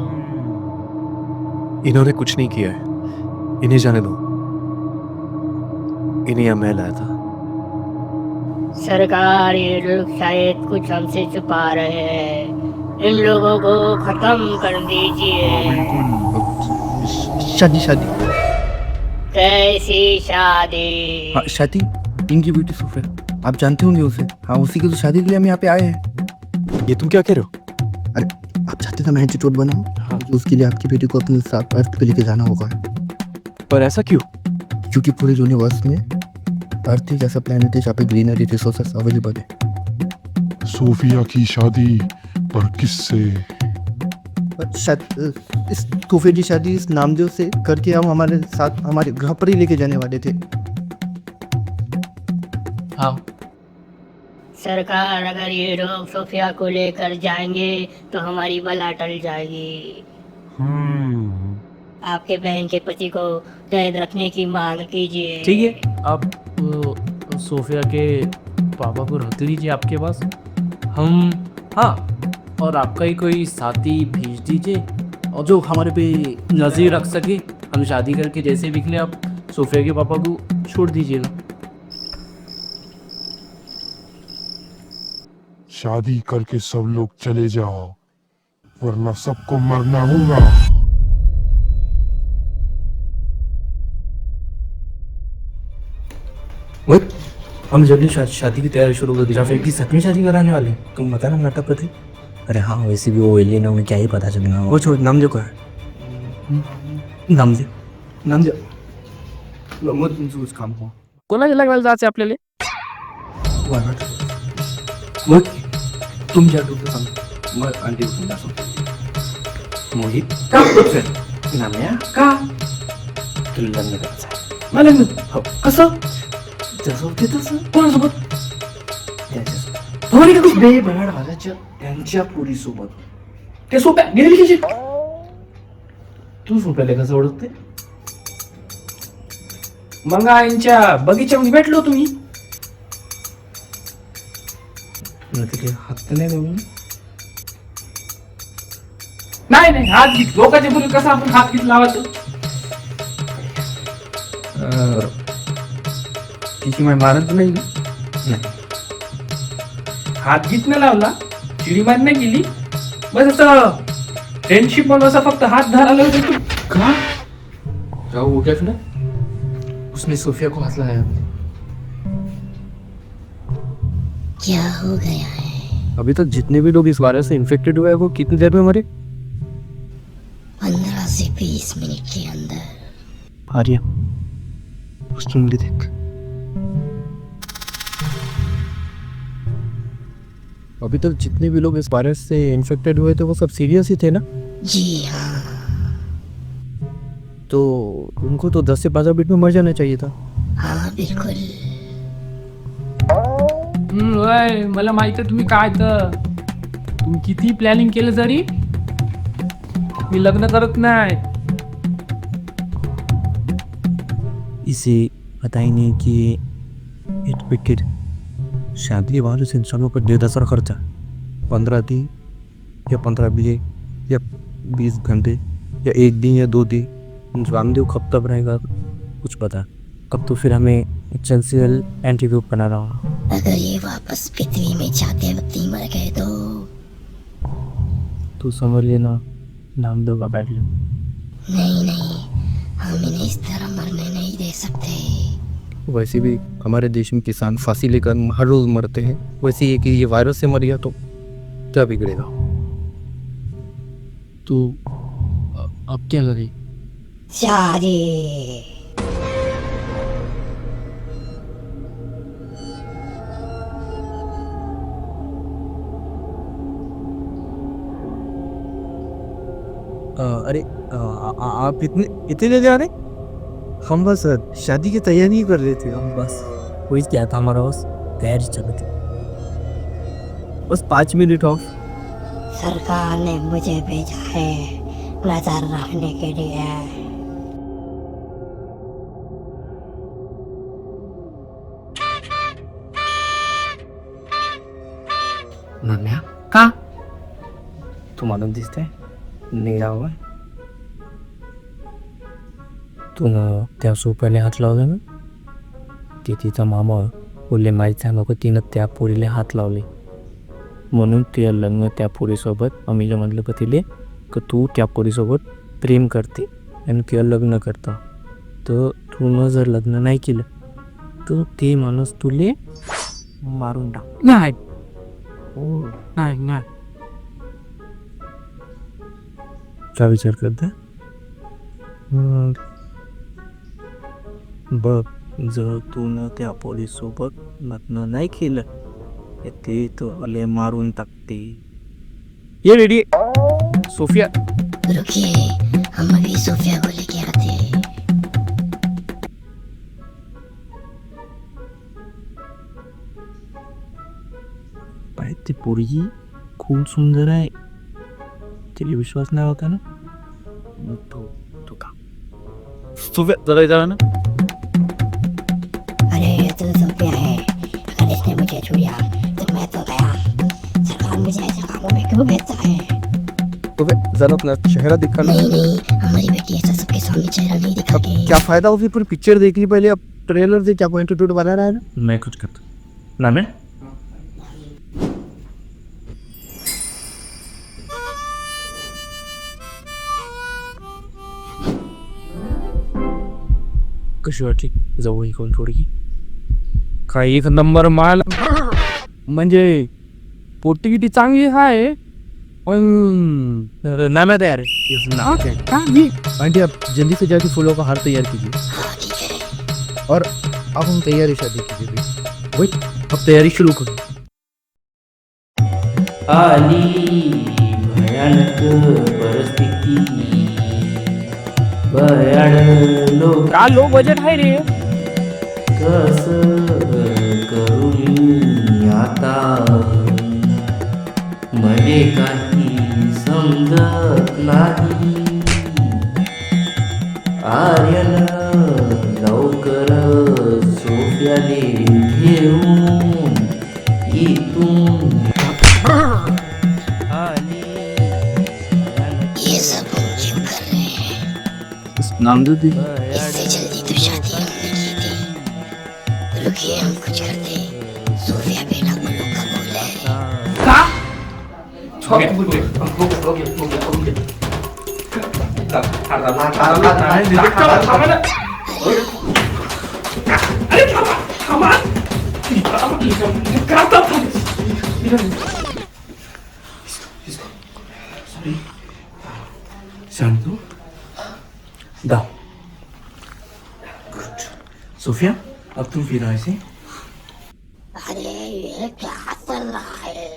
S2: इन्होंने कुछ नहीं किया है, इन्हें जाने दो। इन्हें यहाँ मैं लाया था।
S3: सरकार, ये लोग शायद कुछ हमसे छुपा रहे हैं। इन लोगों को खत्म कर दीजिए।
S7: शादी
S3: कैसी शादी?
S7: हाँ, शादी इनकी बेटी सोफिया, आप जानते होंगे उसे। हाँ, उसी की तो शादी के लिए हम यहाँ पे आए हैं।
S2: ये तुम क्या कह रहे हो?
S7: अरे आप चाहते थे मैं एंटीट्यूड बनाऊं? हाँ। तो उसके लिए आपकी बेटी को अपने साथ अर्थ पे लेके जाना होगा।
S2: पर ऐसा क्यों?
S7: क्योंकि पूरे यूनिवर्स में अर्थ एक ऐसा प्लेनेट है जहाँ पे ग्रीनरी रिसोर्सेस अवेलेबल है।
S11: सोफिया की शादी पर किससे?
S7: इस तोहफे की शादी इस नामदेव से करके हम हमारे साथ हमारे ग्रह पर ही लेके जाने वाले थे।
S6: हाँ।
S3: सरकार, अगर ये लोग सोफिया को लेकर जाएंगे तो हमारी बला टल जाएगी। आपके बहन के पति को कैद रखने की मांग कीजिए।
S8: ठीक है, आप सोफिया के पापा को रख लीजिए आपके पास। हम हाँ, और आपका ही कोई साथी भेज दीजिए और जो हमारे पे नज़र रख सके। हम शादी करके जैसे निकले आप सोफिया के पापा को छोड़ दीजिएगा।
S11: शादी करके सब लोग चले जाओ, वरना सबको मरना होगा।
S2: हम जल्दी शादी की तैयारी शुरू कर दी। जाफर की सच में शादी कराने वाले? तुम बता ना नाटक पे थे।
S6: अरे हाँ, वैसे भी वो एलियन है, उन्हें क्या ही पता चलेगा।
S2: वो छोड़, नाम जो का है, नाम दे, नाम दे। मत उस काम को
S8: कोणाच्या लग्नाला जायचं आपल्याला?
S2: मग तुमच्या डोक्यात सांग, मग आंटी उठून जातो मोहित का बघतोय नाम्या का तुला लग्न करायचं आहे? मला लग्न हो कसं जसं होते तसं कोणासोबत? त्याच्यासोबत तुम्हाला का कुछ बेबड वाजाच्या त्यांच्या पोरीसोबत. ते सोप्या गेली कशी तू सोप्याला कसं ओळखते?
S8: मग यांच्या बगीच्यामध्ये भेटलो तुम्ही.
S2: तिथे हात नाही लावून
S8: नाही नाही, हात घेत लोकांच्या मुली कसं आपण हात घेत लावायचं?
S2: तिची माय मारत नाही
S8: हात घेत नाही लावला, चिडी मार नाही गेली, बस असं फ्रेंडशिप म्हणून असं फक्त हात धरायला होते.
S2: का जाओ हो गया ना, उसने सोफिया को हाथ लगाया.
S4: क्या हो गया है?
S2: अभी तक जितने भी लोग इस वायरस से इन्फेक्टेड हुए हैं वो कितनी देर में मरे?
S4: 15 से 20 मिनट के अंदर.
S2: आर्या उसकी उंगली देख. अभी तक जितने भी लोग इस वायरस से इन्फेक्टेड हुए थे वो सब सीरियस ही थे ना?
S4: जी हाँ.
S2: तो उनको तो 10 से 15 मिनट में मर जाना चाहिए था.
S4: हाँ बिल्कुल.
S8: वय मला माहित आहे तुम्ही काय, तर तुम्ही किती प्लॅनिंग केलं जरी मी लग्न करत नाही.
S2: इसे पता ही नहीं कि इट विकेट शादी के बाद उस इंसानों पर 1.5 खर्चा 15 दिन या 15 या 20 घंटे या 1 दिन या 2 दिन. रामदेव कब तक रहेगा कुछ पता. अब तो फिर हमें एसेंशियल एंटीट्यूड बनाना होगा.
S4: अगर ये वापस पृथ्वी में जाते वक्त ही मर गए
S2: तो समझ लेना नामदेव का बैठ लो.
S4: नहीं नहीं, हम इन्हें इस तरह मरने नहीं दे सकते.
S2: वैसे भी हमारे देश में किसान फांसी लेकर हर रोज मरते हैं, वैसे ही कि ये वायरस से मर गया तो क्या बिगड़ेगा. तो अब क्या करें?
S4: शादी.
S2: अरे आप इतने जल्दी आ रहे? हम बस शादी की तैयारी ही कर रहे थे. हम बस वही क्या था, हमारा बस तैयारी चल रही थी. बस 5 मिनट ऑफ.
S4: सरकार ने मुझे भेजा है नजर रखने के लिए.
S2: नाम्या का तू मालूम दिसते निघा हवा. तू त्या सोप्याने हात लावला ना, ते तिचा मामा बोलले माहीत आहे मग तिनं त्या पोरीला हात लावले म्हणून ते लग्न त्या पोरीसोबत आम्ही म्हटलं का तिले की तू त्या पोरीसोबत प्रेम करते आणि ते लग्न करता. तर तू जर लग्न नाही केलं तर ते माणूस तुले मारून टाक.
S8: नाही नाही नाही.
S2: क्या विचार करते? बघ जर तू न त्या पोलीसोबत लग्न नाही केलं ते तो अले मारून टाकते. ये रेडी सोफिया.
S4: रुकिए, हम अभी सोफिया को लेके आते हैं.
S2: ती पोरगी खूप सुंदर आहे, तिला विश्वास नाही होता ना. तो का सोफिया जरा इधर ना.
S4: अरे ये तो सोफिया है, अगर इसने मुझे छुआ तो मैं तो गया. सरकार मुझे ऐसे कामों में क्यों भेजता है?
S2: सोफिया जरा अपना चेहरा दिखा ना.
S4: नहीं नहीं, हमारी बेटी ऐसा सबके सामने चेहरा नहीं दिखाती.
S2: क्या फायदा होगी, पूरी पिक्चर देखनी पहले. अब ट्रेलर से क्या पॉइंट टू बना रहा है ना. मैं कुछ करता ना. मैं
S8: कशी वाटली जवळ इकडून थोडी काही एक नंबर माल म्हणजे पोटी किती चांगली आहे पण नाम्या तयार है
S2: आंटी आप जल्दी से जाके फूलों का हार तैयार कीजिए और अब हम तैयारी शादी कीजिए भी वही अब तैयारी शुरू करो
S12: आली भयानक परिस्थिती भयान लोक
S8: का लो बजेट आहे रे
S12: कस करू मी आता मले काही समजत नाही आर्यन लवकर सोफ्याने घेऊन इथून
S4: ये सब हम क्यों कर रहे हैं?
S2: नाम दे दी
S4: इससे जल्दी तो शादी हमने की थी। रुकिए हम कुछ करते हैं। सोफिया बिना गुल्लू का बोल है।
S12: शांतू दाओ सोफिया अब तुम फिर ऐसे
S4: अरे ये क्या चल रहा है?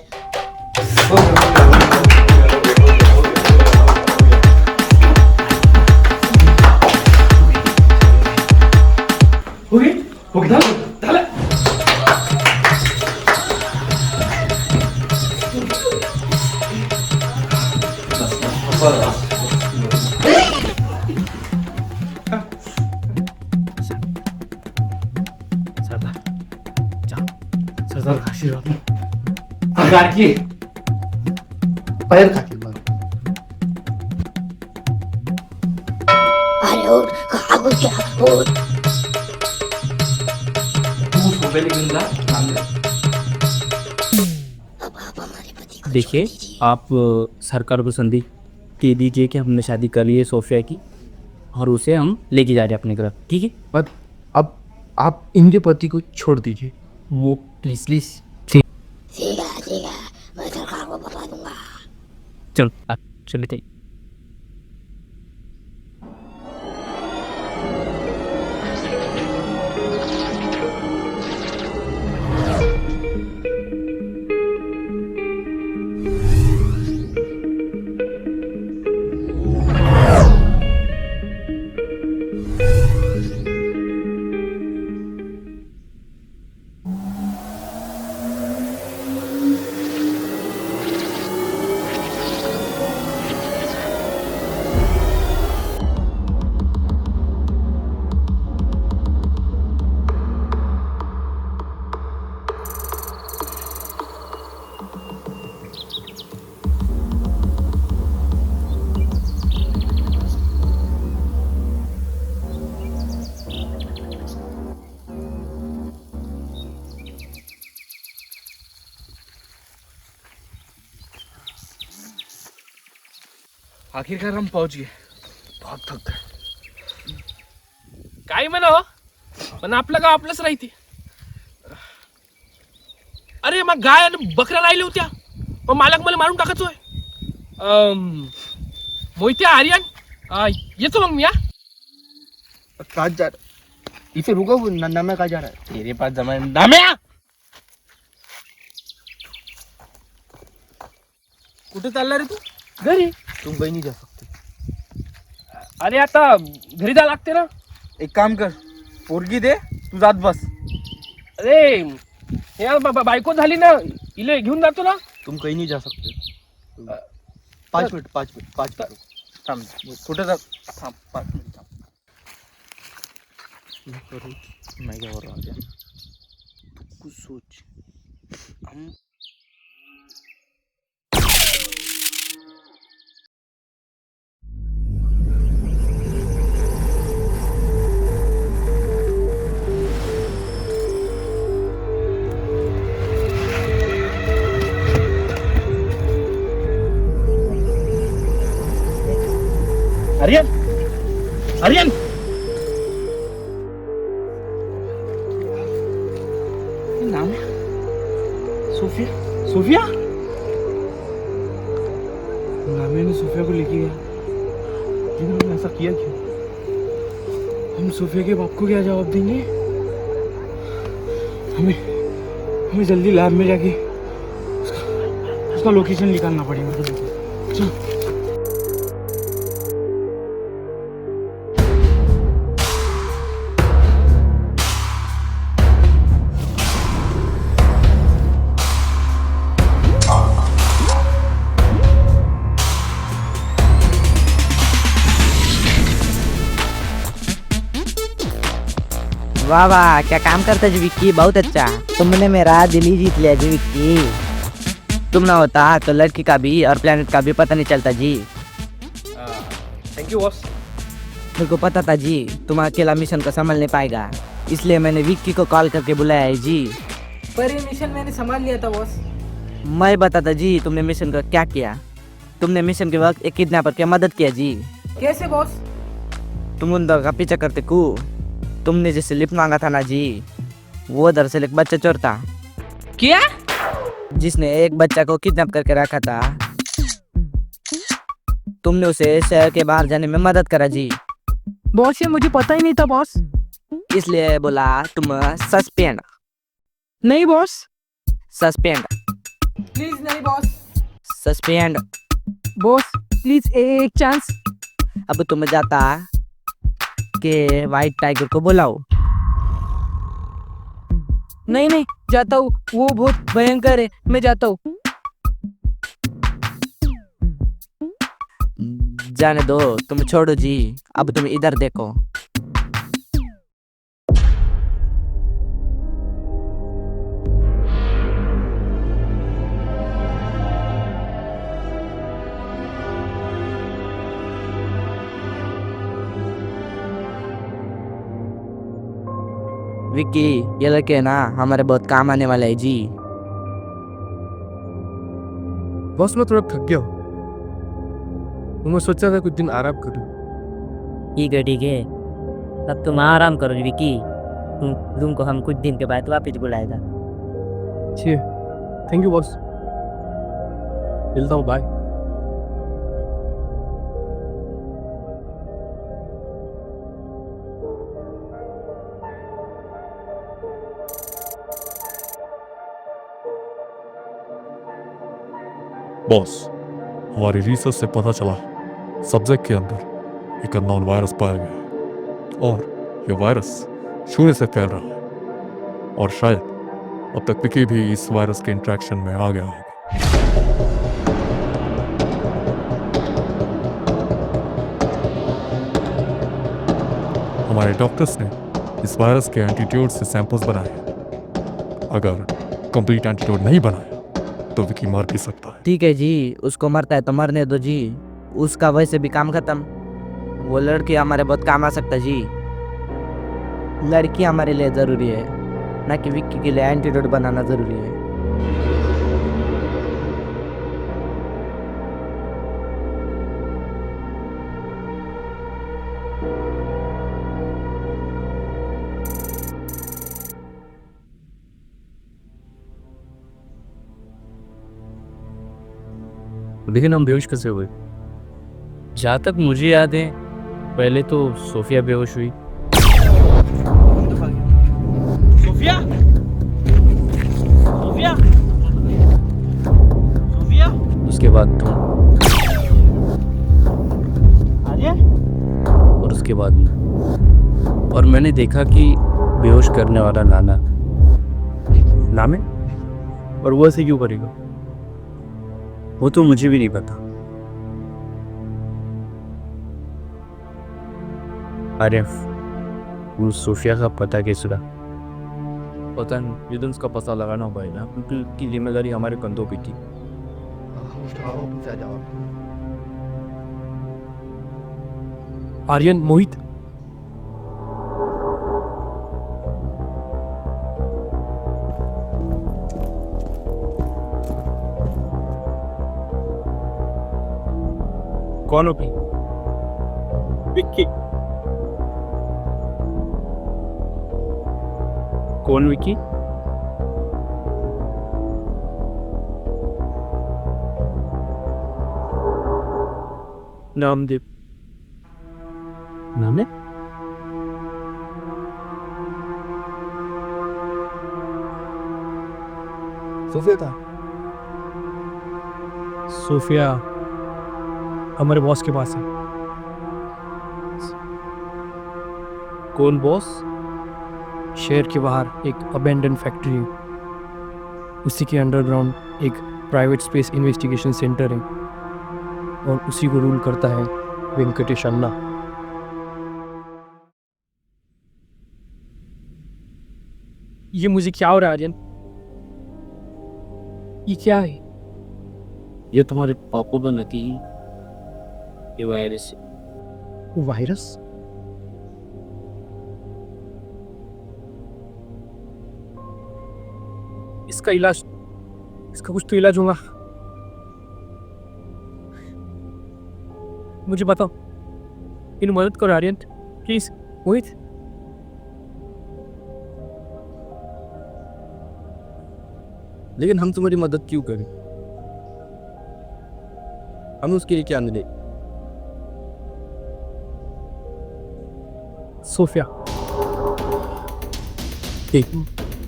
S12: हो गई झालं सरदार आशीर्वाद आगार की पैर खातील
S4: अरे उठ कहाँ घुस गया? उठ।
S12: तू सोफे लेकिन जा
S4: अब आप हमारे पति को
S8: देखिए आप सरकार को संधि के दीजिए कि हमने शादी कर ली है सोफिया की और उसे हम लेके जा रहे हैं अपने घर ठीक है
S2: पर अब आप इनके पति को छोड़ दीजिए वो प्लीज प्लीज
S4: ठीक है मैं सरकार को बता दूंगा।
S8: चल आप चले जाइए
S7: आखिरकार हम पहुंच गए बहुत थक गए काय म्हणा हो पण आपलं गाव आपलंच राहते अरे मग गाय आणि बकऱ्या राहिल्या होत्या मग मालक मला मारून टाकायचोय मोहित्या आर्यन येतो मग मी
S6: कहाँ जा रहा इसे रुको नाम्या कहाँ जा रहा है
S7: तेरे पास जमा नाम्या कुठे चालला रे तू घरी
S6: तुम कहीं नहीं जा सकते
S7: अरे आता घरी जा लागते ना
S6: एक काम कर पोरगी दे तू जात बस
S7: अरे यार बायको झाली ना इले घेऊन जातो ना
S6: तुम कहीं नहीं जा सकते 5 मिनट
S7: थांब कुठे जा थांब 5 मिनिट थांब
S6: मैं क्या बोल रहा हूँ कुछ सोच हम
S7: आर्यन आर्यन
S8: सोफिया सोफिया नामी ने सोफिया को लेके गया, लेकिन हमने ऐसा किया क्यों? हम सोफिया के बाप को क्या जवाब देंगे? हमें जल्दी लैब में जाके उसका लोकेशन निकालना पड़ेगा। चल।
S6: वाह वाह, क्या काम करता जी विक्की, बहुत अच्छा। तुमने मेरा दिल ही जीत लिया जी विक्की। तुम ना होता तो लड़की का भी और प्लेनेट का भी पता नहीं चलता जी।
S7: Thank you boss.
S6: मेरे को पता था जी तुम अकेला मिशन को संभाल नहीं पाएगा, इसलिए मैंने विक्की को कॉल करके बुलाया है जी।
S5: पर ये मिशन मैंने संभाल लिया था बॉस।
S6: मैं बताता जी तुमने मिशन का क्या किया। तुमने मिशन के वक्त एक किडनैपर की मदद किया जी।
S5: कैसे बॉस?
S6: तुम उन का पीछा करते को तुमने जैसे लिफ्ट मांगा था ना जी, वो दरअसल एक बच्चा चोर था।
S5: क्या?
S6: जिसने एक बच्चा को किडनैप करके रखा था। तुमने उसे शहर के बाहर जाने में मदद करा जी।
S5: बॉस ये मुझे पता ही नहीं था बॉस।
S6: इसलिए बोला तुम सस्पेंड।
S5: नहीं बॉस।
S6: सस्पेंड।
S5: प्लीज नहीं बॉस।
S6: सस्पेंड।
S5: बॉस प्लीज एक चांस।
S6: अब तुम जाता के व्हाइट टाइगर को बुलाओ।
S5: नहीं नहीं जाता हूँ, वो बहुत भयंकर है, मैं जाता हूँ।
S6: जाने दो, तुम छोड़ो जी। अब तुम इधर देखो। विक्की, ये लड़के ना हमारे बहुत काम आने वाला है जी।
S2: बॉस मैं थोड़ा थक गया हूँ, मैं सोचा था कुछ दिन आराम करूँ।
S13: ठीक है, अब तुम आराम करो विकी। तुमको हम कुछ दिन के बाद वापस बुलाएगा।
S2: थैंक यू बॉस, मिलता हूँ, बाय।
S11: बॉस, हमारी रिसर्च से पता चला सब्जेक्ट के अंदर एक अननोन वायरस पाया गया है और यह वायरस छूने से फैल रहा है और शायद अब तक विकी भी इस वायरस के इंट्रैक्शन में आ गया है। हमारे डॉक्टर्स ने इस वायरस के एंटीट्यूड से सैंपल्स बनाए हैं। अगर कंप्लीट एंटीट्यूड नहीं बनाया तो विकी मर भी सकता है।
S6: ठीक है जी, उसको मरता है तो मरने दो जी। उसका वैसे भी काम खत्म। वो लड़की हमारे बहुत काम आ सकता है जी। लड़की हमारे लिए जरूरी है, ना कि विक्की के लिए एंटीडोट बनाना जरूरी है।
S8: लेकिन हम बेहोश कैसे हुए? जहाँ तक मुझे याद है पहले तो सोफिया बेहोश हुई। Sophia, Sophia, Sophia. उसके बाद तुम, और उसके बाद मैं। और मैंने देखा कि बेहोश करने वाला नाना।
S2: नाम है? और वो ऐसे क्यों करेगा? वो तो मुझे भी नहीं पता। आरिफ, वो सोफिया का पता कैसे लगा? पता नहीं, ये दिन उसका पता लगाना होगा ना, क्योंकि उसकी जिम्मेदारी हमारे कंधों पे थी। आर्यन, मोहित, कौन हो? विक्की। कौन विक्की?
S8: नामदेव।
S2: नाम है सोफिया था।
S8: सोफिया हमारे बॉस के पास है।
S2: कौन बॉस?
S8: शहर के बाहर एक अबेंडन फैक्ट्री है, उसी के अंडरग्राउंड एक प्राइवेट स्पेस इन्वेस्टिगेशन सेंटर है और उसी को रूल करता है वेंकटेश अन्ना। ये मुझे क्या हो रहा है आर्यन? ये क्या है?
S9: ये तुम्हारे पापा बनाती ये वायरस है।
S8: वायरस? इसका इलाज, इसका कुछ तो इलाज होगा। मुझे बताओ, इन मदद करो आर्यन प्लीज। मोहित,
S2: लेकिन हम तुम्हारी मदद क्यों करें? हम उसके लिए क्या मिले?
S8: सोफिया,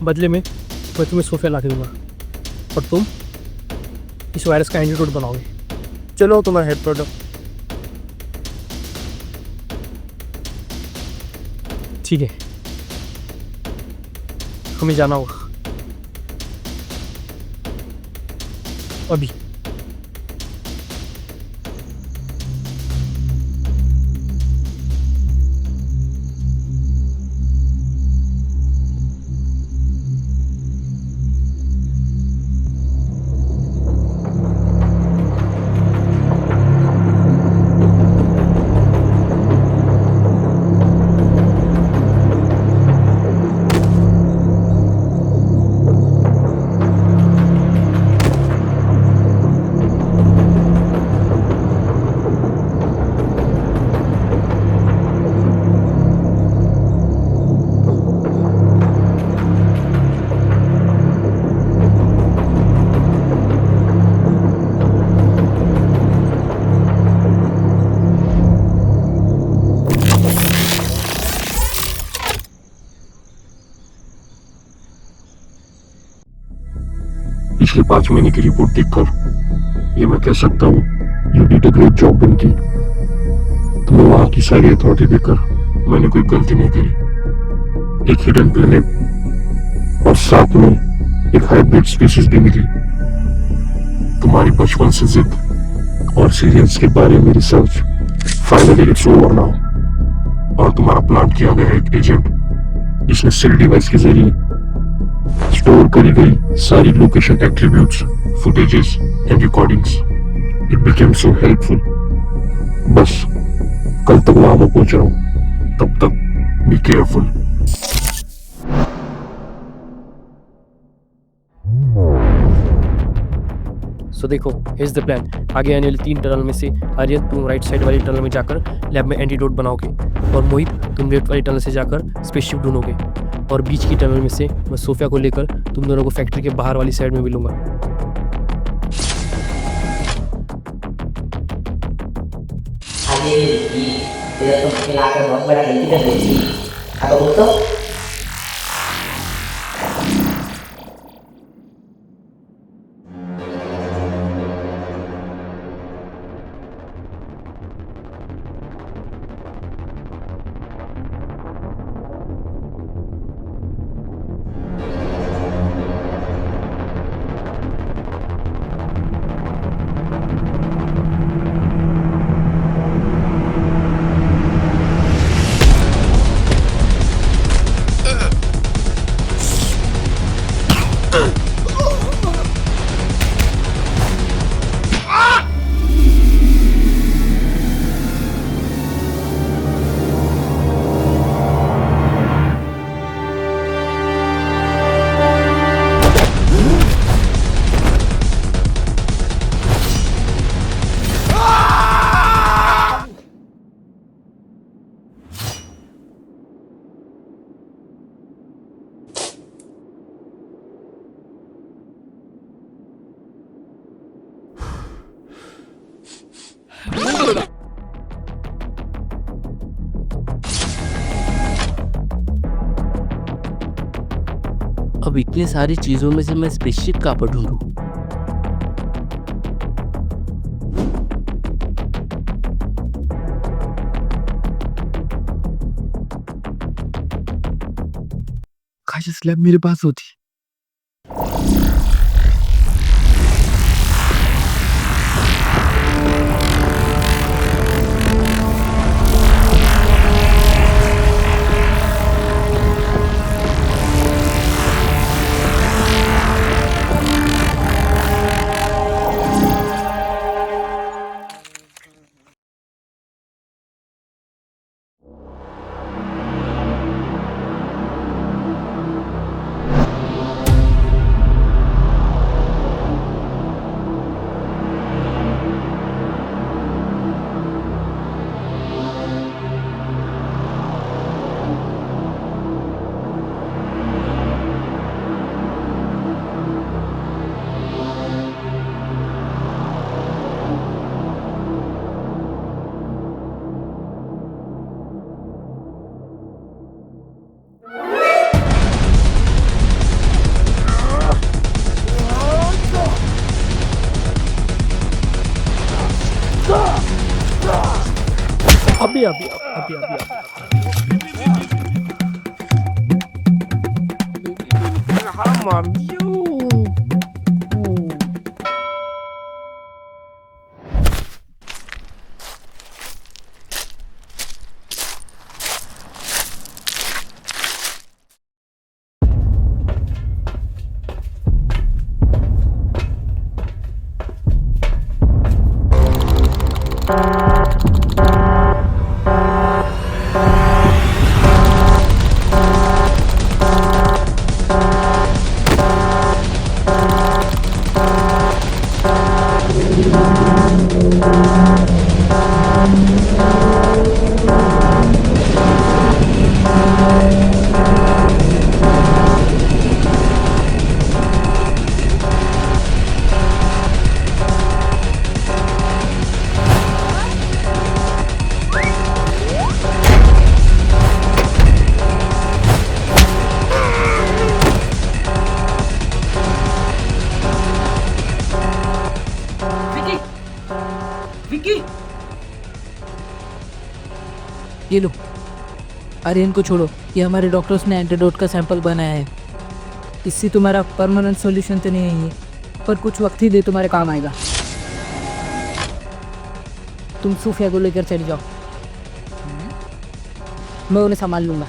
S8: बदले में मैं तुम्हें सोफिया ला के दूंगा और तुम इस वायरस का एंटीडोट बनाओगे।
S2: चलो तुम्हारा हेड प्रोडक्ट।
S8: ठीक है, हमें जाना होगा अभी।
S11: पिछले 5 महीने की रिपोर्ट देखकर ये मैं कह सकता हूँ you did a great job Bunty. तुम्हें वहां की सारी अथॉरिटी देकर मैंने कोई गलती नहीं करी। एक हिडन प्लेनेट और साथ में एक हाइब्रिड स्पीशीज भी मिली। तुम्हारी बचपन से जिद और सीरियंस के बारे में research finally it's over now. और तुम्हारा प्लांट किया गया एक एजेंट जिसने सेल डिवाइस के जरिए स्टोर करी गई सारी location attributes, footages and recordings. It became so helpful. बस कल तक वहां मैं पहुंच रहा हूं, तब तक बी केयरफुल।
S8: सो देखो, हियर्स द प्लान। आगे आने वाली 3 टनल में से आर्यन तुम राइट साइड वाली टनल में जाकर लैब में एंटीडोट बनाओगे और मोहित तुम लेफ्ट वाली टनल से जाकर स्पेसशिप ढूंढोगे और बीच की टनल में से मैं सोफिया को लेकर तुम दोनों को फैक्ट्री के बाहर वाली साइड में मिलूंगा।
S4: अरे तेरा तो खिलाकर बहुत बड़ा गलती कर दी थी। अब बोल तो
S14: अब इतनी सारी चीजों में से मैं स्पेसशिप कहाँ पर ढूंढूं?
S2: काश स्लैब मेरे पास होती।
S8: अभी अभी अभी अभी हाँ मामी
S5: ये लो, आर्यन को छोड़ो। ये हमारे डॉक्टर्स ने एंटीडोट का सैंपल बनाया है। इससे तुम्हारा परमानेंट सॉल्यूशन तो नहीं है ये, पर कुछ वक्त ही दे तुम्हारे काम आएगा। तुम सूफिया को लेकर चले जाओ, मैं उन्हें संभाल लूंगा।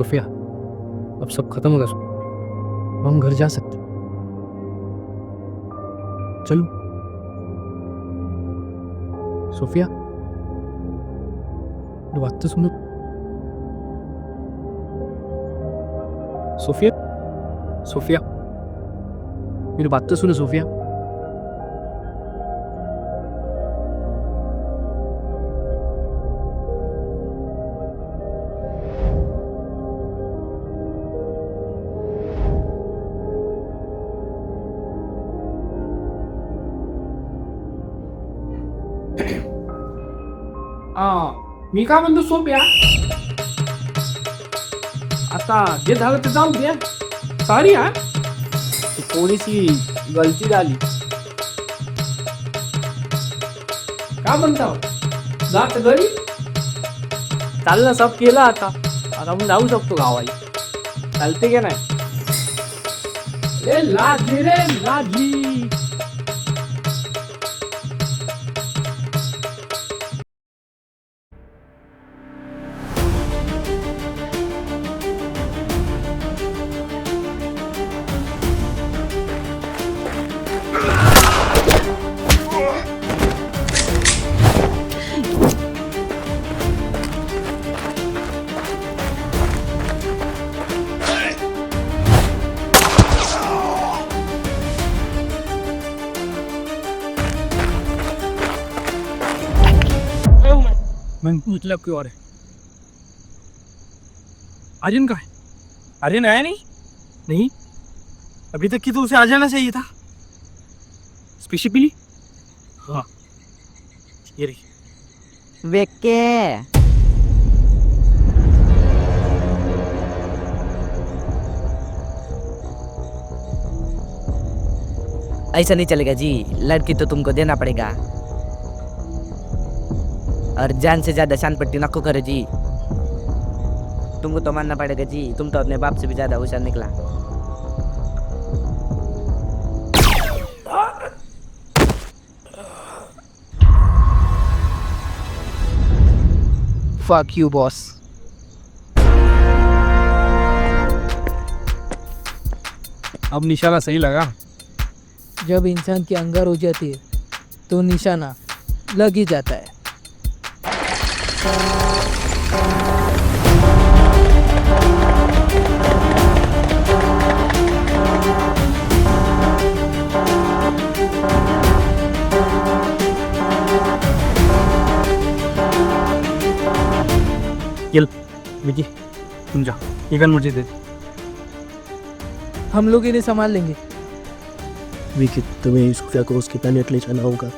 S2: सोफिया, अब सब खत्म होगा, हम घर जा सकते, चलो। सोफिया, बात तो सुनो। सोफिया, सोफिया, मेरी बात तो सुनो सोफिया।
S8: मी काय म्हणतो सोप्या, आता जे झालं ते जाऊ दे. सॉरी हा, थोडीशी गलती झाली. काय म्हणता, जात घरी चाललं, सब केलं. आता आपण जाऊ शकतो गावाला, चालते की नाही? लाजली रे लाजली.
S7: मतलब क्यों? और है आर्यन का है? आर्यन आया नहीं, अभी तक की तो उसे आ जाना चाहिए था. स्पेशल पीली. हाँ, ये रही.
S6: वेके ऐसा नहीं चलेगा जी, लड़की तो तुमको देना पड़ेगा. और जान से ज्यादा शान पट्टी नको करे जी. तुमको तो मानना पड़ेगा जी, तुम तो अपने बाप से भी ज्यादा होशियार निकला.
S5: Fuck you, boss.
S2: अब निशाना सही लगा.
S5: जब इंसान की अंगार हो जाती है तो निशाना लग ही जाता है.
S2: चल विकी, तुम जा, ये गन मुझे दे.
S5: हम लोग इन्हें संभाल लेंगे.
S14: विकी, तुम्हें इस को उसके प्लेनेट ले जाना होगा.